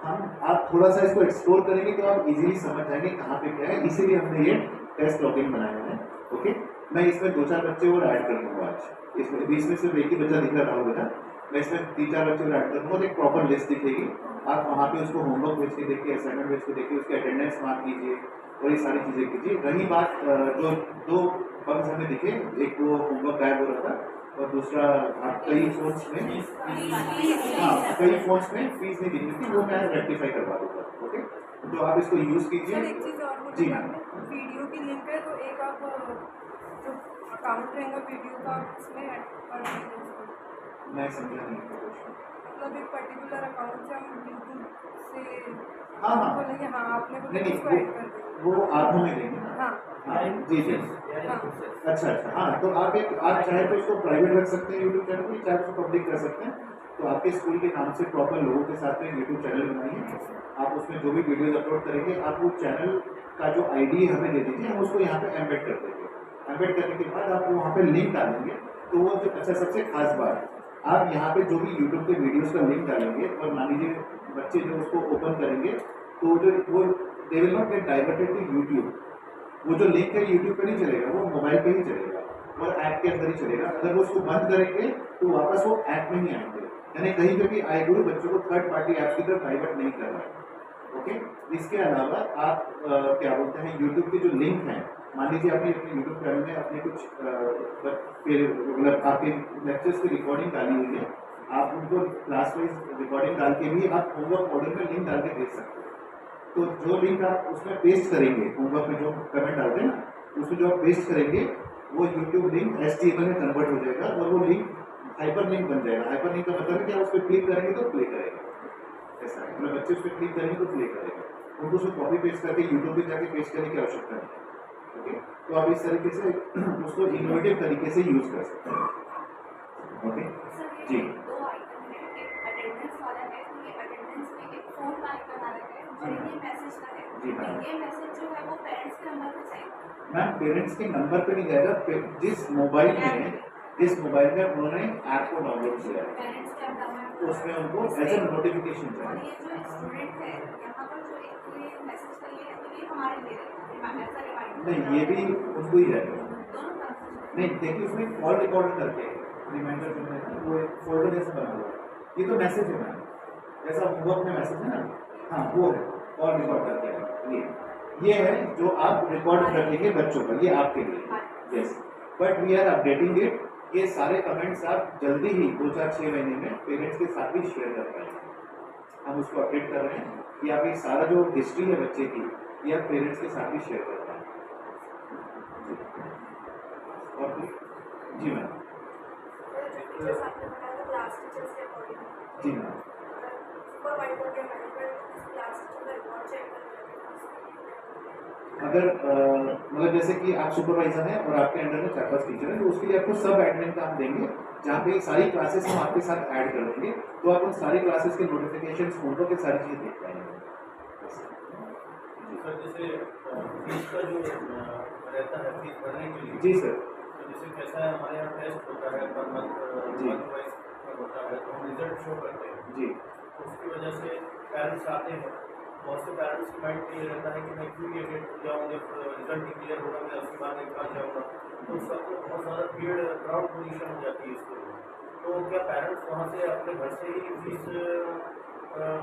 आप थोड़ा सा इसको एक्सप्लोर करेंगे तो आप इजीली समझ जाएंगे कहाँ पे क्या है, इसीलिए हमने ये टेस्ट लॉगिन बनाया है। ओके, मैं इसमें 2-4 बच्चे और ऐड कर दूँगा आज, इसमें बीच में सिर्फ एक ही बच्चा दिख रहा होगा बेटा, मैं इसमें 3-4 बच्चे और ऐड कर दूँगा और एक प्रॉपर लिस्ट दिखेगी। आप वहाँ पे उसको होमवर्क भेज के देखिए, असाइनमेंट भेज के देखिए, उसके अटेंडेंस मार्क कीजिए और ये सारी चीज़ें कीजिए। रही बात जो 2 बग्स हमें दिखे, एक वो होमवर्क गायब हो रहा था और दूसरा आप कई फ़ोन्स में कई फ़ोन्स में फीस नहीं दिख रही थी, वो मैं रेक्टिफाई करवा दूँगा। ओके, तो आप इसको यूज़ सर कीजिए। एक चीज़ और जी बोलिए, मैम। वीडियो की लिंक है तो एक आप जो अकाउंट रहेगा वीडियो का उसमें ऐड कर देंगे उसको। मैं समझा नहीं आपका क्वेश्चन। मतलब एक पर्टिकुलर अकाउंट से हम यूट्यूब से हाँ, हाँ। बोलेंगे हाँ आपने बोला नहीं उसको ऐड कर देंगे। वो आप हमें देंगे ना। हाँ हाँ जी जी। अच्छा, हाँ, तो आप चाहे तो इसको प्राइवेट रख सकते हैं यूट्यूब चैनल को, चाहे उसको पब्लिक कर सकते हैं। तो आपके स्कूल के नाम से प्रॉपर लोगों के साथ में यूट्यूब चैनल बनाइए, आप उसमें जो भी वीडियोज अपलोड करेंगे, आप वो चैनल का जो आईडी हमें दे दीजिए, हम उसको यहाँ पे एम्बेड कर देंगे। एम्बेड करने के बाद आप वहाँ पे लिंक डालेंगे, तो वो जो अच्छा सबसे खास बात, आप यहाँ पे जो भी यूट्यूब के वीडियोज़ का लिंक डालेंगे और मान लीजिए बच्चे जो उसको ओपन करेंगे, तो वो they will not get diverted to YouTube. वो जो लिंक है यूट्यूब पे नहीं चलेगा, वो मोबाइल पे ही चलेगा और ऐप के अंदर ही चलेगा। अगर वो उसको बंद करेंगे तो वापस वो ऐप में ही आएंगे, यानी कहीं पे भी आए हुए बच्चों को थर्ड पार्टी ऐप्स की तरफ डाइवर्ट नहीं कर रहा है। ओके, इसके अलावा आप क्या बोलते हैं, यूट्यूब के जो लिंक हैं, मान लीजिए आपने अपने यूट्यूब चैनल में अपने कुछ मतलब आपके लेक्चर्स की रिकॉर्डिंग डाली हुई है, आप उनको क्लास वाइज रिकॉर्डिंग डाल के भी आप होमवर्क मॉड्यूल में लिंक डाल के भेज सकते हैं। तो जो लिंक आप उसमें पेस्ट करेंगे, होमवर्क में जो कमेंट डालते हैं ना, उसमें जो आप पेस्ट करेंगे वो यूट्यूब लिंक HTML में कन्वर्ट हो जाएगा और वो लिंक हाइपर लिंक बन जाएगा। हाइपर लिंक का मतलब है कि आप उस पर क्लिक करेंगे तो प्ले करेगा, ऐसा है। मतलब बच्चे उस पर क्लिक करेंगे तो प्ले करेगा, उनको उसको कॉपी पेस्ट करके यूट्यूब पे जाके पेस्ट करने की आवश्यकता नहीं। ओके, तो आप इस तरीके से उसको इनोवेटिव तरीके से यूज कर सकते हैं। ओके जी। दो आइकन है, एक अटेंडेंस वाला है, तो ये अटेंडेंस में एक फोन का आइकन आ रहा है और ये मैसेज का है। जी मैम। तो ये मैसेज जो है वो पेरेंट्स के नंबर पे जाएगा। मैम पेरेंट्स के नंबर पे नहीं जाएगा, जिस मोबाइल में उन्होंने ऐप को डाउनलोड किया है पेरेंट्स के नंबर उसमें उनको एज ए नोटिफिकेशन और चाहिए। ये जो स्टूडेंट है यहाँ पर जो एक ये मैसेज का ये है, तो ये हमारे लिए रहेगा, ऐसा रिमाइंडर नहीं, ये भी उनको ही जाएगा। दोनों ट्रांसफर। नहीं देखिए, उसमें कॉल रिकॉर्डर करके रिमाइंडर जो है ना, वो एक फोल्डर जैसा बना हुआ है। ये तो मैसेज है मैम, जैसा होमवर्क में मैसेज है ना, हाँ वो है कॉल रिकॉर्ड करके है। ये है जो आप रिकॉर्ड रखेंगे बच्चों का, ये आपके लिए। Yes, but we are updating it. ये सारे कमेंट्स आप जल्दी ही 2-4-6 महीने में पेरेंट्स के साथ भी शेयर कर पाएंगे। हम उसको अपडेट कर रहे हैं कि आप ये सारा जो हिस्ट्री है बच्चे की, ये आप पेरेंट्स के साथ भी शेयर कर पाएंगे। और कुछ? जी मैम। टीचर्स आपने बताया था क्लास टीचर्स के अकॉर्डिंग। जी मैम। सुपरवाइजर के मैनेजमेंट इस क्लास टीचर का रिकॉर्ड चेक करने अगर मतलब जैसे कि आप सुपरवाइजर हैं और आपके अंडर में 4-5 टीचर हैं, तो उसके लिए आपको सब एडमिन काम देंगे, जहाँ पे सारी क्लासेस हम आपके साथ ऐड कर देंगे, तो आप उन सारी क्लासेस के नोटिफिकेशंस होमवर्क के सारी चीज़ देख पाएंगे। सर जैसे फीस का जो रहता है फीस भरने के लिए, जी सर। तो जैसे कैसा है हमारे यहाँ टेस्ट होता है पर मंथ जी। वाइज होता है, तो हम रिजल्ट शो करते हैं, जी तो उसकी वजह से पेरेंट्स आते हैं। बहुत से पेरेंट्स के माइंड में ये रहता है कि मैं क्यों ये डेट जाऊँ, जब रिजल्ट डिक्लेयर होगा मैं उसके बाद एक बार जाऊँगा, तो सबको बहुत ज़्यादा भीड़ क्राउड पोजीशन हो जाती है स्कूल में। तो क्या पेरेंट्स वहाँ से अपने घर से ही फीस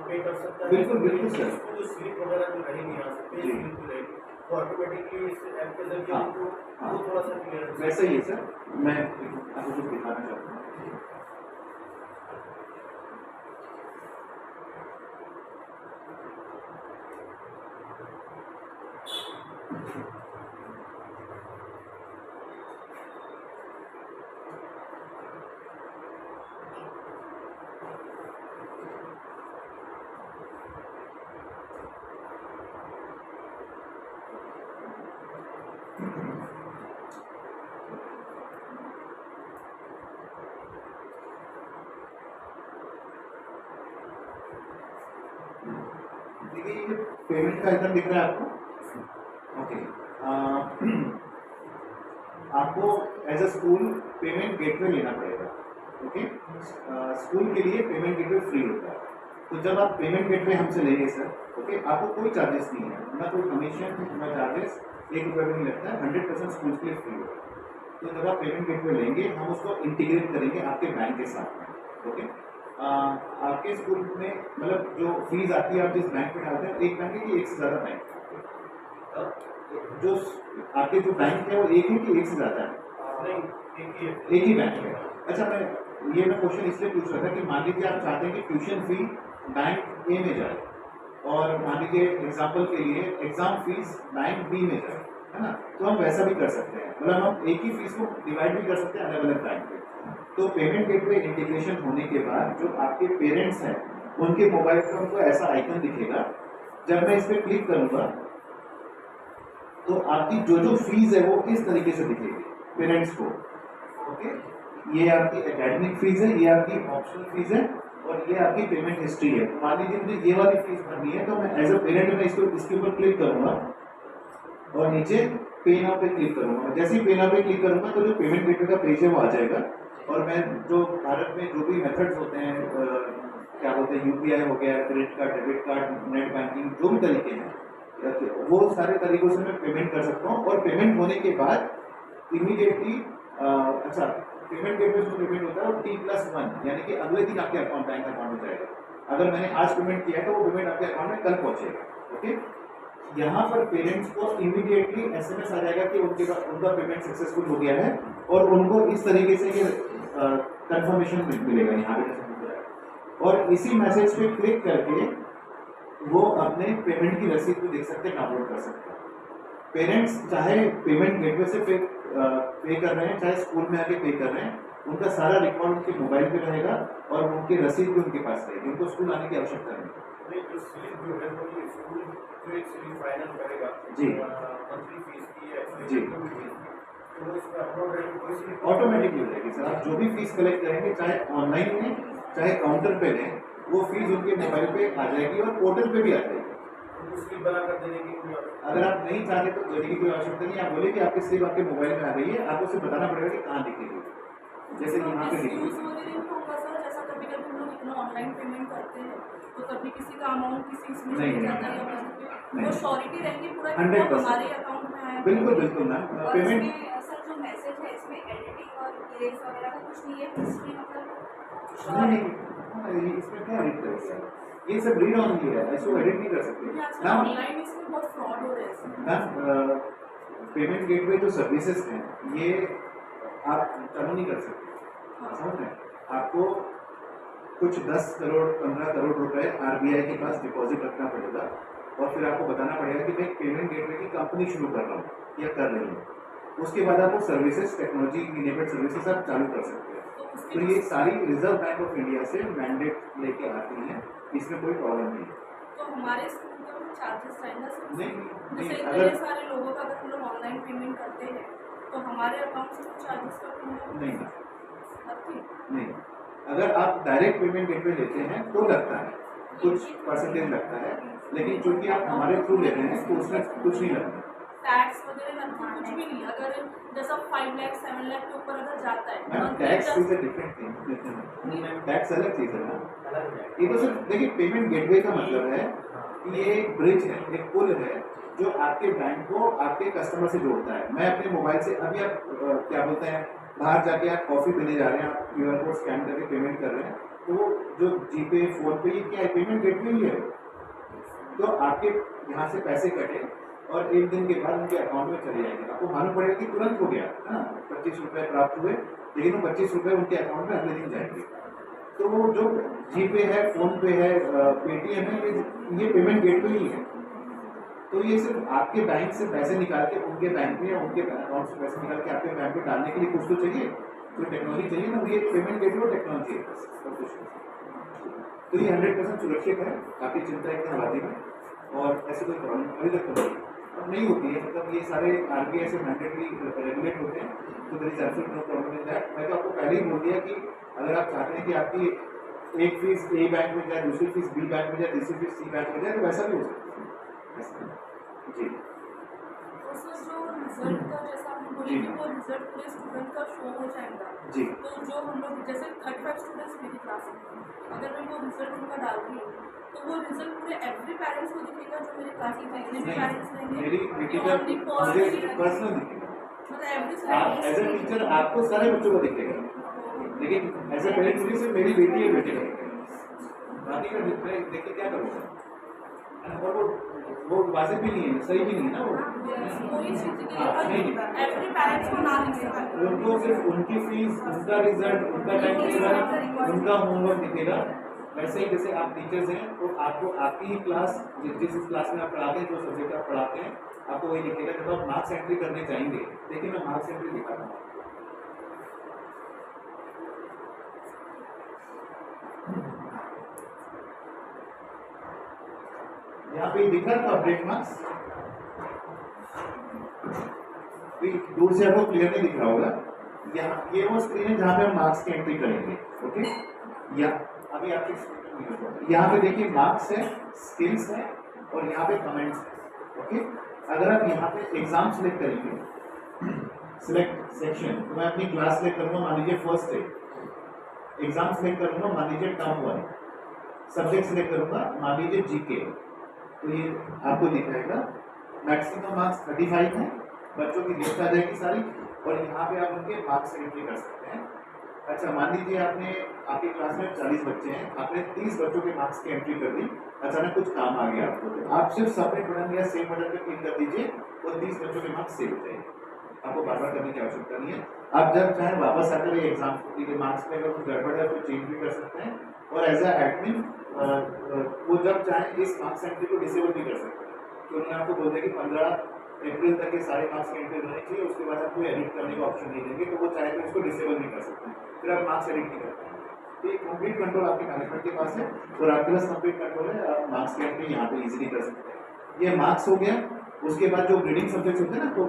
पे कर सकता है? बिल्कुल, बिल्कुल सर। उसको जो स्लिप वगैरह जो रहेगी यहाँ से पे जी। स्लिप जो रहेगी, वो ऑटोमेटिकली इस ऐप के जरिए हाँ, उनको हाँ। वो थोड़ा सा क्लियर वैसे ही है सर। मैं आपको कुछ दिखाना चाहता हूँ। देखिए ये पेमेंट का आइकन दिख रहा है आपको। ओके, आपको as a school payment gateway लेना पड़ेगा। ओके, स्कूल के लिए पेमेंट गेटवे फ्री होता है। तो जब आप पेमेंट गेटवे हमसे लेंगे सर, ओके, आपको कोई चार्जेस नहीं है, ना कोई कमीशन ना चार्जेस, 1 रुपया भी नहीं लगता है, 100% स्कूल के लिए फ्री होता है। तो जब आप पेमेंट गेटवे लेंगे हम उसको इंटीग्रेट करेंगे आपके बैंक के साथ में। ओके, आपके स्कूल में मतलब जो फीस आती है आप जिस बैंक में डालते हैं, एक बैंक है कि एक से ज़्यादा बैंक? जो आपके जो बैंक है वो एक है कि एक से ज़्यादा है? नहीं, एक ही बैंक है। अच्छा, मैं क्वेश्चन इसलिए पूछ रहा था कि मान लीजिए आप चाहते हैं कि ट्यूशन फी बैंक ए में जाए और मान लीजिए एग्जाम्पल के लिए एग्जाम फीस बैंक बी में जाए, है ना, तो हम वैसा भी कर सकते हैं, मतलब हम एक ही फीस को डिवाइड भी कर सकते हैं अलग अलग बैंक पे। तो पेमेंट गेटवे इंटीग्रेशन होने के बाद जो आपके पेरेंट्स हैं उनके मोबाइल पर उनको ऐसा आइकन दिखेगा, जब मैं इस पर क्लिक करूंगा तो आपकी जो जो फीस है वो इस तरीके से दिखेगी पेरेंट्स को। ओके, ये आपकी एकेडमिक फीस है, ये आपकी ऑप्शनल फीस है और ये आपकी पेमेंट हिस्ट्री है। तो मान लीजिए मुझे ये वाली फीस भरनी है तो मैं एज अ पेरेंट में इसके ऊपर क्लिक करूंगा और नीचे पे नाउ पे क्लिक करूंगा। जैसे ही पे नाउ पे क्लिक करूंगा तो जो पेमेंट गेटवे का पेज है वो आ जाएगा और मैं जो भारत में जो भी मेथड्स होते हैं, क्या बोलते हैं, यूपीआई हो गया, credit card, debit card, net banking, जो भी तरीके हैं वो सारे तरीकों से मैं पेमेंट कर सकता हूँ। और पेमेंट होने के बाद इमीडिएटली अच्छा, पेमेंट गेटवे जो पेमेंट होता है वो T+1 यानी कि अगले दिन आपके अकाउंट बैंक अकाउंट में जाएगा। अगर मैंने आज पेमेंट किया है तो वो पेमेंट आपके अकाउंट में कल पहुंचेगा। ओके, यहाँ पर पेरेंट्स को इमीडिएटली एसएमएस आ जाएगा कि उनका पेमेंट सक्सेसफुल हो गया है और उनको इस तरीके से ये कंफर्मेशन मिलेगा यहाँ पे। और इसी मैसेज पे क्लिक करके वो अपने पेमेंट की रसीद को देख सकते हैं, डाउनलोड कर सकते हैं। पेरेंट्स चाहे पेमेंट गेटवे से पे कर रहे हैं, चाहे स्कूल में आके पे कर रहे हैं, उनका सारा रिकॉर्ड उनके मोबाइल पे रहेगा और उनकी रसीद भी उनके पास रहेगी, उनको स्कूल आने की आवश्यकता नहीं। जो स्लिप जो है वो स्कूल जो एक स्लिप फाइनल करेगा जी, मंथली फीस की है जी, तो इसमें अपलोड रहेगी कोई स्लिप ऑटोमेटिकली हो जाएगी सर। आप जो भी फीस कलेक्ट करेंगे, चाहे ऑनलाइन में चाहे काउंटर पे लें, वो फीस उनके मोबाइल पे आ जाएगी और पोर्टल पे भी आ जाएगी। स्लिप बना कर देने की कोई अगर आप नहीं चाहते तो देने की कोई आवश्यकता नहीं, आप बोले कि आपकी स्लिप आपके मोबाइल में आ गई है, आपको सिर्फ बताना पड़ेगा कि कहाँ दिखेगी, जैसे कि यहाँ पे दिखेगी। जैसा कभी कभी हम लोग इतना ऑनलाइन पेमेंट करते हैं तो कभी किसी का अमाउंट किसी इसमें नहीं, चले नहीं, जाता है या नहीं। वो श्योरिटी रहेगी पूरा 100% हमारे अकाउंट में आया। बिल्कुल बिल्कुल मैम, और पेमेंट इसमें सर जो मैसेज है इसमें एडिटिंग और इरेज वगैरह का कुछ नहीं है, हिस्ट्री मतलब नहीं, इसमें क्या एडिट करेंगे, ये सब रीड ऑन ही है, इसको एडिट नहीं कर सकते मैम। ऑनलाइन इसमें बहुत फ्रॉड हो रहे हैं मैम, पेमेंट गेटवे जो सर्विसेज हैं ये आप चालू नहीं कर सकते, समझ रहे हैं? आपको कुछ 10 करोड़ 15 करोड़ रुपए आरबीआई के पास डिपॉजिट रखना पड़ेगा और फिर आपको बताना पड़ेगा कि मैं पेमेंट गेटवे की कंपनी शुरू कर रहा हूँ या कर रही हूँ। उसके बाद आपको सर्विसेज, टेक्नोलॉजी इनेबल्ड सर्विसेज आप चालू कर सकते हैं। तो ये सारी रिजर्व बैंक ऑफ इंडिया से मैंडेट लेके आती हैं, इसमें कोई प्रॉब्लम नहीं है। तो हमारे स्कूल का कुछ चार्जेस रहेगा सर? नहीं, जैसे अगर इतने सारे लोगों का अगर हम लोग ऑनलाइन पेमेंट करते हैं तो हमारे अकाउंट से कुछ चार्जेस कटते हैं? नहीं, नहीं, अगर आप डायरेक्ट पेमेंट गेटवे लेते हैं तो लगता है, कुछ परसेंटेज लगता है, लेकिन चूंकि आप हमारे थ्रू ले रहे हैं तो उसमें कुछ नहीं लगता। टैक्स वगैरह लगता है कुछ भी नहीं, अगर जैसा 5 लाख 7 लाख के ऊपर अगर जाता है ma'am tax is a different thing, tax अलग चीज़ है ना। ये तो सिर्फ देखिए, पेमेंट गेटवे का मतलब है कि ये एक ब्रिज है, एक पुल है जो आपके बैंक को आपके कस्टमर से जोड़ता है। मैं अपने मोबाइल से अभी आप क्या बोलते हैं, बाहर जाके आप कॉफ़ी पीने जा रहे हैं, आप QR कोड स्कैन करके पेमेंट कर रहे हैं, तो जो जीपे फोन पे ये क्या है, पेमेंट गेटवे ही है। तो आपके यहाँ से पैसे कटे और एक दिन के बाद उनके अकाउंट में चले जाएंगे, आपको मालूम पड़ेगा कि तुरंत हो गया है ना, 25 रुपये प्राप्त हुए, लेकिन वो 25 रुपये उनके अकाउंट में अगले दिन जाएंगे। तो वो जो जीपे है, फोन पे है, पेटीएम है, ये पेमेंट गेटवे ही है। तो ये सिर्फ आपके बैंक से पैसे निकाल के उनके बैंक में या उनके अकाउंट से पैसे निकाल के आपके बैंक में डालने के लिए कुछ तो चाहिए, कोई टेक्नोलॉजी चाहिए ना, ये पेमेंट गेटवे और टेक्नोलॉजी है बस, और कुछ नहीं। तो ये 100% सुरक्षित है, आपकी चिंता एकदम वाजिब है और ऐसे कोई प्रॉब्लम अभी तक तो नहीं होती है। मतलब ये सारे आरबीआई से मैंडेटरी रेगुलेट होते हैं, तो there is absolute no problem in that. मैं तो आपको पहले ही बोल दिया कि अगर आप चाहते हैं कि आपकी एक फीस ए बैंक में जाए, दूसरी फीस बी बैंक में जाए, तीसरी फीस सी बैंक में जाए, तो वैसा भी हो सकता है जी। तो सर जो रिजल्ट का जैसा आपने बोले जी कि मैम। वो रिजल्ट पूरे स्टूडेंट का शो हो जाएगा। जी तो जो हम लोग जैसे 35 स्टूडेंट्स मेरी क्लास में हैं, अगर मैं वो रिजल्ट उनका डाल रही हूँ तो वो रिजल्ट पूरे एवरी पेरेंट्स को दिखेगा जो मेरे क्लास में जितने भी पेरेंट्स नहीं, रहेंगे। मेरी बेटी का only मुझे possibly पर्सनल दिखेगा। मतलब एवरी आप एज ए टीचर आपको सारे बच्चों को दिखेगा, लेकिन एज ए पेरेंट मुझे सिर्फ मेरी बेटी है बेटे का दिखेगा। बाकी का देख के क्या करूँगा? और वो वाजिब भी नहीं है, सही भी नहीं है ना वो। कोई चीज़ हाँ, नहीं। एवरी पेरेंट्स को ना दिखेगा। उनको सिर्फ उनकी फीस, उनका रिजल्ट, उनका टाइम टेबल, उनका होमवर्क दिखेगा। वैसे ही जैसे आप टीचर्स हैं तो आपको आपकी ही क्लास जिस क्लास में आप पढ़ाते हैं, जो सब्जेक्ट आप पढ़ाते हैं, आपको वही दिखेगा। जब आप मार्क्स एंट्री करने जाएंगे, देखिए मैं मार्क्स एंट्री दिखाता हूँ। यहाँ पे दिख रहा था अपडेट मार्क्स, दूर से आपको क्लियर नहीं दिख रहा होगा। यहाँ ये वो स्क्रीन है जहाँ पे हम मार्क्स की एंट्री करेंगे। ओके, या अभी आपके यहाँ पे देखिए मार्क्स है, स्किल्स है और यहाँ पे कमेंट्स है। ओके, अगर आप यहाँ पे एग्जाम सेलेक्ट करेंगे, सिलेक्ट सेक्शन, तो मैं अपनी क्लास सेलेक्ट करूँगा, मान लीजिए फर्स्ट है। एग्जाम सेलेक्ट करूँगा, मान लीजिए टर्म 1। सब्जेक्ट सेलेक्ट करूँगा, मान लीजिए जीके। तो ये आपको दिखाएगा मैक्सिमम मार्क्स 35 है, बच्चों की लिस्ट आ जाएगी सारी, और यहाँ पे आप उनके मार्क्स एंट्री कर सकते हैं। अच्छा, मान लीजिए आपकी क्लास में 40 बच्चे हैं, आपने 30 बच्चों के मार्क्स की एंट्री कर दी। अचानक कुछ काम आ गया आपको, तो आप सिर्फ सबमिट बटन या सेव बटन पे क्लिक कर दीजिए और 30 बच्चों के मार्क्स सेव हो जाएंगे। आपको बार बार करने की आवश्यकता नहीं है। आप जब चाहें वापस आकर ये एग्जाम के मार्क्स में अगर कुछ गड़बड़ है तो चेंज भी कर सकते हैं, और एज ए एडमिन वो जब चाहें इस मार्क्स एंट्री को डिसेबल भी कर सकते हैं। तो उन्होंने आपको बोल दिया कि 15 अप्रैल तक के सारे मार्क्स की एंट्री होनी चाहिए, उसके बाद आप कोई एडिट करने का ऑप्शन नहीं देंगे, तो वो चाहे तो इसको डिसेबल नहीं कर सकते, फिर आप मार्क्स एडिट नहीं कर पाएंगे। तो ये कंप्लीट कंट्रोल आपके मैनेजमेंट के पास है, और आपके पास कंप्लीट कंट्रोल है। आप मार्क्स की एंट्री यहाँ पे इजीली कर सकते हैं। ये मार्क्स हो गया। उसके बाद जो ग्रेडिंग सब्जेक्ट्स होते हैं ना, तो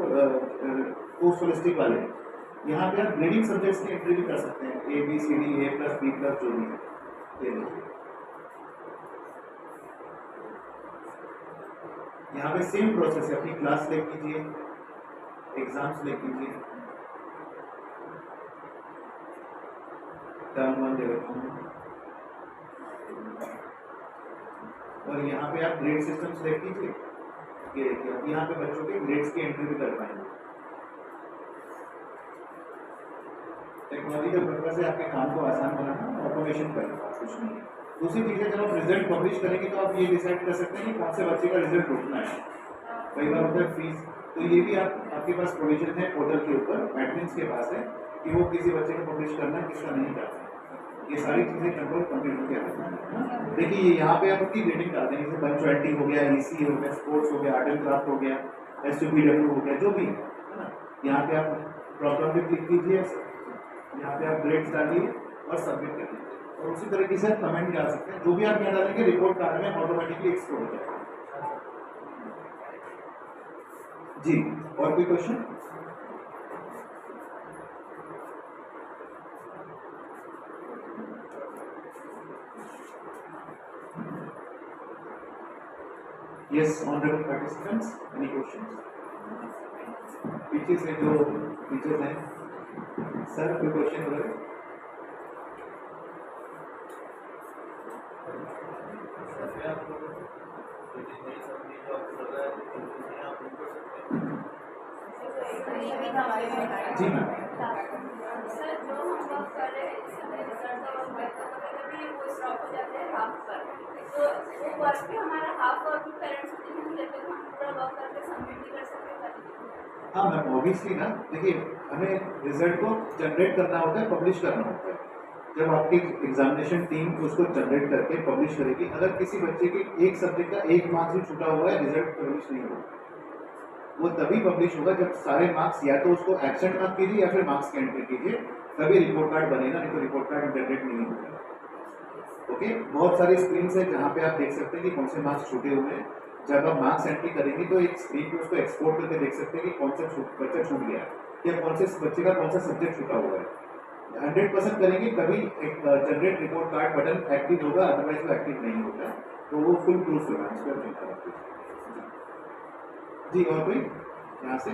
पोस्ट होलिस्टिक वाले, यहाँ पे आप ग्रेडिंग सब्जेक्ट्स की एंट्री भी कर सकते हैं, A B C D A+, B+, जो भी है। ये देखिए यहाँ पे सेम प्रोसेस है, अपनी क्लास सेलेक्ट कीजिए, एग्जाम सेलेक्ट कीजिए, टर्म 1 दे रखा हूँ, और यहाँ पे आप ग्रेड सिस्टम सेलेक्ट कीजिए। ये देखिए अब यहाँ पे बच्चों के ग्रेड्स की एंट्री भी कर पाएंगे। टेक्नोलॉजी का पर्पस है आपके काम को आसान बनाना, ऑटोमेशन करना, कुछ नहीं है। दूसरी चीज़ है, जब आप रिजल्ट पब्लिश करेंगे तो आप ये डिसाइड कर सकते हैं कि कौन से बच्चे का रिजल्ट उठना है। कई बार होता है फीस, तो ये भी आपके पास प्रोविजन है पोर्टल के ऊपर, एडमिन्स के पास है कि वो किसी बच्चे को पब्लिश करना है, किसका नहीं करना है। ये सारी चीज़ें कंट्रोल कंप्यूटर के हाथ में है। देखिए यहाँ पे आप अपनी रेटिंग डालते हैं, जैसे पंक्चुअलिटी हो गया, EC हो गया, स्पोर्ट्स हो गया, आर्ट एंड क्राफ्ट हो गया, SUPW हो गया, जो भी है ना। यहाँ पे आप प्रॉब्लम पे क्लिक कीजिए, यहाँ पे आप ग्रेड्स डालिए और सबमिट कर दीजिए, और उसी तरीके से आप कमेंट डाल सकते हैं। जो भी आप यहाँ डालेंगे रिपोर्ट कार्ड में ऑटोमेटिकली एक्सपोर्ट हो जाएगा। जी, और कोई question? Yes, honourable participants, any questions? पीछे से जो टीचर्स हैं, सर कोई क्वेश्चन वगैरह? जी मैम। सर जो हम वर्क कर रहे हैं, इसमें रिजल्ट और वर्क कभी वो स्टॉप हो जाते हैं हाफ पर, तो वो वर्क भी हमारा हाफ वर्क भी पेरेंट्स को नहीं देते, तो हम पूरा वर्क करके सबमिट नहीं कर सकते। हाँ मैम, ऑब्वियसली ना, देखिए हमें रिजल्ट को जनरेट करना होता है, पब्लिश करना होता है। जब आपकी एग्जामिनेशन टीम उसको जनरेट करके पब्लिश करेगी, अगर किसी बच्चे के एक सब्जेक्ट का 1 मार्क्स भी छूटा हुआ है, रिजल्ट पब्लिश नहीं होगा। वो तभी पब्लिश होगा जब सारे मार्क्स, या तो उसको एब्सेंट मार्क कीजिए या फिर मार्क्स की एंट्री कीजिए, तभी रिपोर्ट कार्ड बनेगा, नहीं तो रिपोर्ट कार्ड जनरेट नहीं होगा। ओके, बहुत सारी स्क्रीन है जहाँ पे आप देख सकते हैं कि कौन से मार्क्स छूटे हुए हैं। जब आप मार्क्स एंट्री करेंगे तो एक स्क्रीन पे उसको एक्सपोर्ट करके देख सकते हैं कि कौन सा बच्चा छूट गया है, या कौन से बच्चे का कौन सा सब्जेक्ट छूटा हुआ है। 100% करेंगे तभी एक generate report card button active होगा, अदरवाइज वो एक्टिव नहीं होगा। तो वो फुल प्रूफ होगा इस पर चिंता मत कीजिए। जी, और कोई यहाँ से?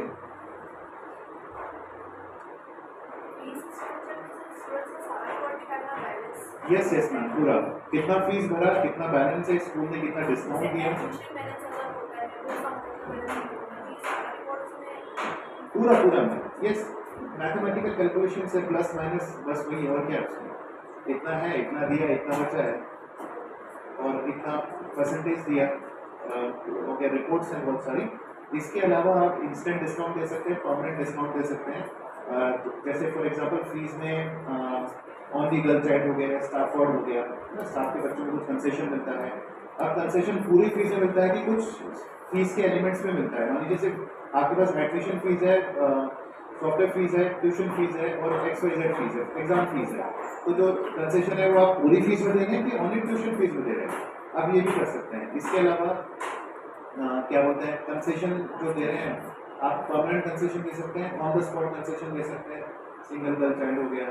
यस यस मैम, पूरा कितना फीस भरा, कितना बैलेंस है, स्कूल ने कितना डिस्काउंट दिया, एडमिशन मैनेजर का होता है वो कंप्यूटर में ये सारा रिकॉर्ड उसमें पूरा पूरा मैम। यस, मैथमेटिकल कैलकुलेशन से प्लस माइनस बस वही, और क्या है उसमें, इतना है, इतना दिया, इतना बचा है और इतना परसेंटेज दिया, हो गया। रिपोर्ट्स हैं बहुत सारी। इसके अलावा आप इंस्टेंट डिस्काउंट दे सकते हैं, परमानेंट डिस्काउंट दे सकते हैं। जैसे फॉर एग्जांपल फीस में ऑन दी गर्ल चाइल्ड हो गया, स्टाफ वार्ड हो गया, है ना, स्टाफ के बच्चों को कुछ कंसेशन मिलता है। अब कंसेशन पूरी फीस में मिलता है कि कुछ फीस के एलिमेंट्स में मिलता है। मान लीजिए जैसे आपके पास एडमिशन फीस है, सॉफ्टवेयर फीस है, ट्यूशन फीस है और XYZ फीस है, एग्जाम फीस है, तो जो कंसेशन है वो आप पूरी फीस में देंगे कि ओनली ट्यूशन फीस में दे रहे हैं, आप ये भी कर सकते हैं। इसके अलावा क्या बोलते हैं, कंसेशन जो दे रहे हैं आप परमानेंट कंसेशन दे सकते हैं, ऑन द स्पॉट कंसेशन दे सकते हैं, सिंगल गर्ल चाइल्ड हो गया,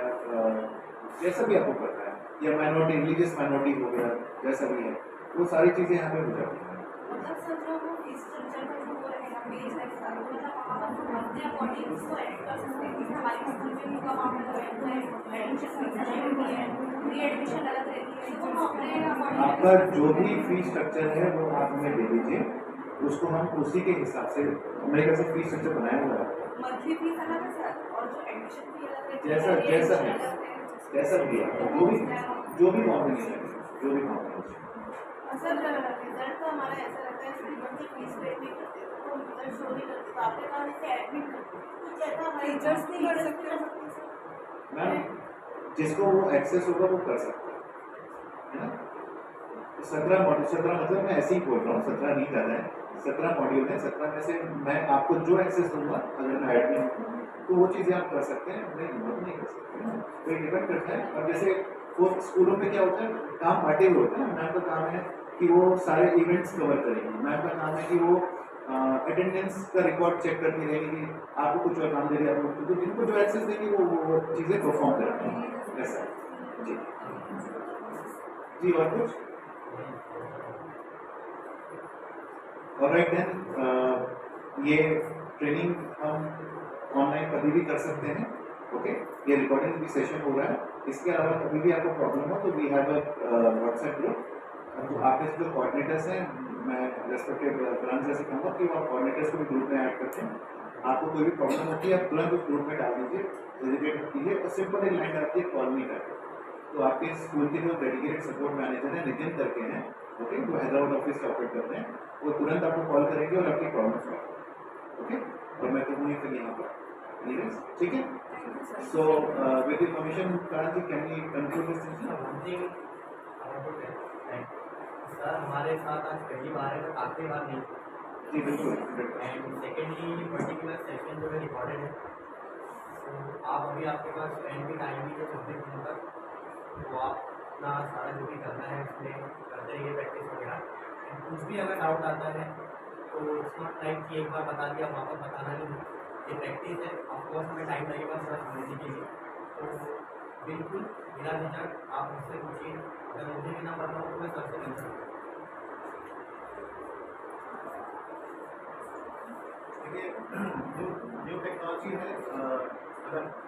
जैसा भी आपको करना है, या माइनॉरिटी, रिलीजियस माइनॉरिटी हो गया, जैसा भी है, वो सारी चीज़ें यहाँ पे हो जाती हैं। मतलब सर जो वो फीस स्ट्रक्चर का जो वो रहेगा पेज है सारा, मतलब वहाँ पर हम अपने अकॉर्डिंग उसको एडिट कर सकते हैं कि हमारे स्कूल में भी अमाउंट रहता है, एडमिशन फीस अलग होती है, री एडमिशन अलग रहती है, तो हम अपने अकॉर्डिंग आपका जो भी फीस स्ट्रक्चर है वो आप हमें दे दीजिए, उसको हम उसी के हिसाब से, मेरे ख्याल से फीस स्ट्रक्चर बनाया हुआ है, मंथली फीस अलग है सर और जो एडमिशन फी अलग रहती है, जैसा जैसा है, re-admission अलग है। जैसा भी है, जो भी कॉम्बिनेशन है, जो भी कॉम्बिनेशन। सर रिजल्ट तो हमारा ऐसा रहता है स्टूडेंट की फीस पे नहीं करते तो रिजल्ट शो नहीं करते, तो आपने कहा जैसे एडमिट करते तो क्या था हमारे टीचर्स नहीं कर सकते मैम जिसको वो एक्सेस होगा वो कर सकता है ना। 17 मॉड्यूल, 17 मतलब मैं ऐसे ही बोल रहा हूँ, 17 नहीं ज़्यादा है, 17 मॉड्यूल है, 17 में से मैं आपको जो एक्सेस दूंगा अगर मैं एडमिन हूँ तो वो चीज़ें आप कर सकते हैं, नहीं कर सकते, तो ये डिपेंड करता है। और जैसे वो स्कूलों में क्या होता है, काम बांटे हुए होते हैं ना, मैम का काम है कि वो सारे इवेंट्स कवर करेगी, मैम का काम है कि वो अटेंडेंस का रिकॉर्ड चेक करती रहेगी, आपको कुछ और काम दे दिया, तो जिनको जो एक्सेस देंगे वो चीज़ें परफॉर्म कराएंगे, ऐसा जी जी। और कुछ ऑलराइट देन, ये ट्रेनिंग हम ऑनलाइन कभी भी कर सकते हैं, ओके। ये रिकॉर्डिंग भी सेशन हो रहा है, इसके अलावा कभी भी आपको प्रॉब्लम हो तो we have a WhatsApp group, तो आपके जो कोऑर्डिनेटर्स हैं, मैं रेस्पेक्टिव ब्रांच से कहूँगा कि वो आप कोऑर्डिनेटर्स को भी ग्रुप में ऐड करते हैं। आपको कोई भी प्रॉब्लम होती है आप तुरंत उस ग्रुप में डाल दीजिए, हेजिटेट मत कीजिए, और सिंपल एक लाइन आती है, कॉल मी करके। तो आपके स्कूल के जो डेडिकेटेड सपोर्ट मैनेजर हैं, नितिन करके हैं, ओके, वो हैदराबाद ऑफिस से ऑपरेट करते हैं, वो तुरंत आपको कॉल करेंगे और आपकी प्रॉब्लम सॉल्व, ओके। और मैं तो हूँ फिर यहाँ पर, ठीक है। So with your permission Kanti, can we conclude this session? Sir हमारे साथ आज पहली बार है बट आखिरी बार नहीं, जी बिल्कुल। एंड सेकेंडली पर्टिकुलर सेशन जो है रिकॉर्डेड है, तो आप अभी आपके पास एंड भी टाइम भी है 26 दिन तक, तो आप अपना सारा जो भी करना है उसमें करते रहिए प्रैक्टिस वगैरह। एंड कुछ भी अगर डाउट आता है तो इट्स नॉट लाइक कि एक बार बता दिया वापस बताना नहीं, ये प्रैक्टिस है, ऑफकोर्स हमें टाइम लगेगा थोड़ा समझने के लिए, तो बिल्कुल बिना झिझक आप मुझसे पूछिए, अगर मुझे भी ना पता हो तो मैं सबसे कर सकता हूँ। देखिए जो टेक्नोलॉजी है, अगर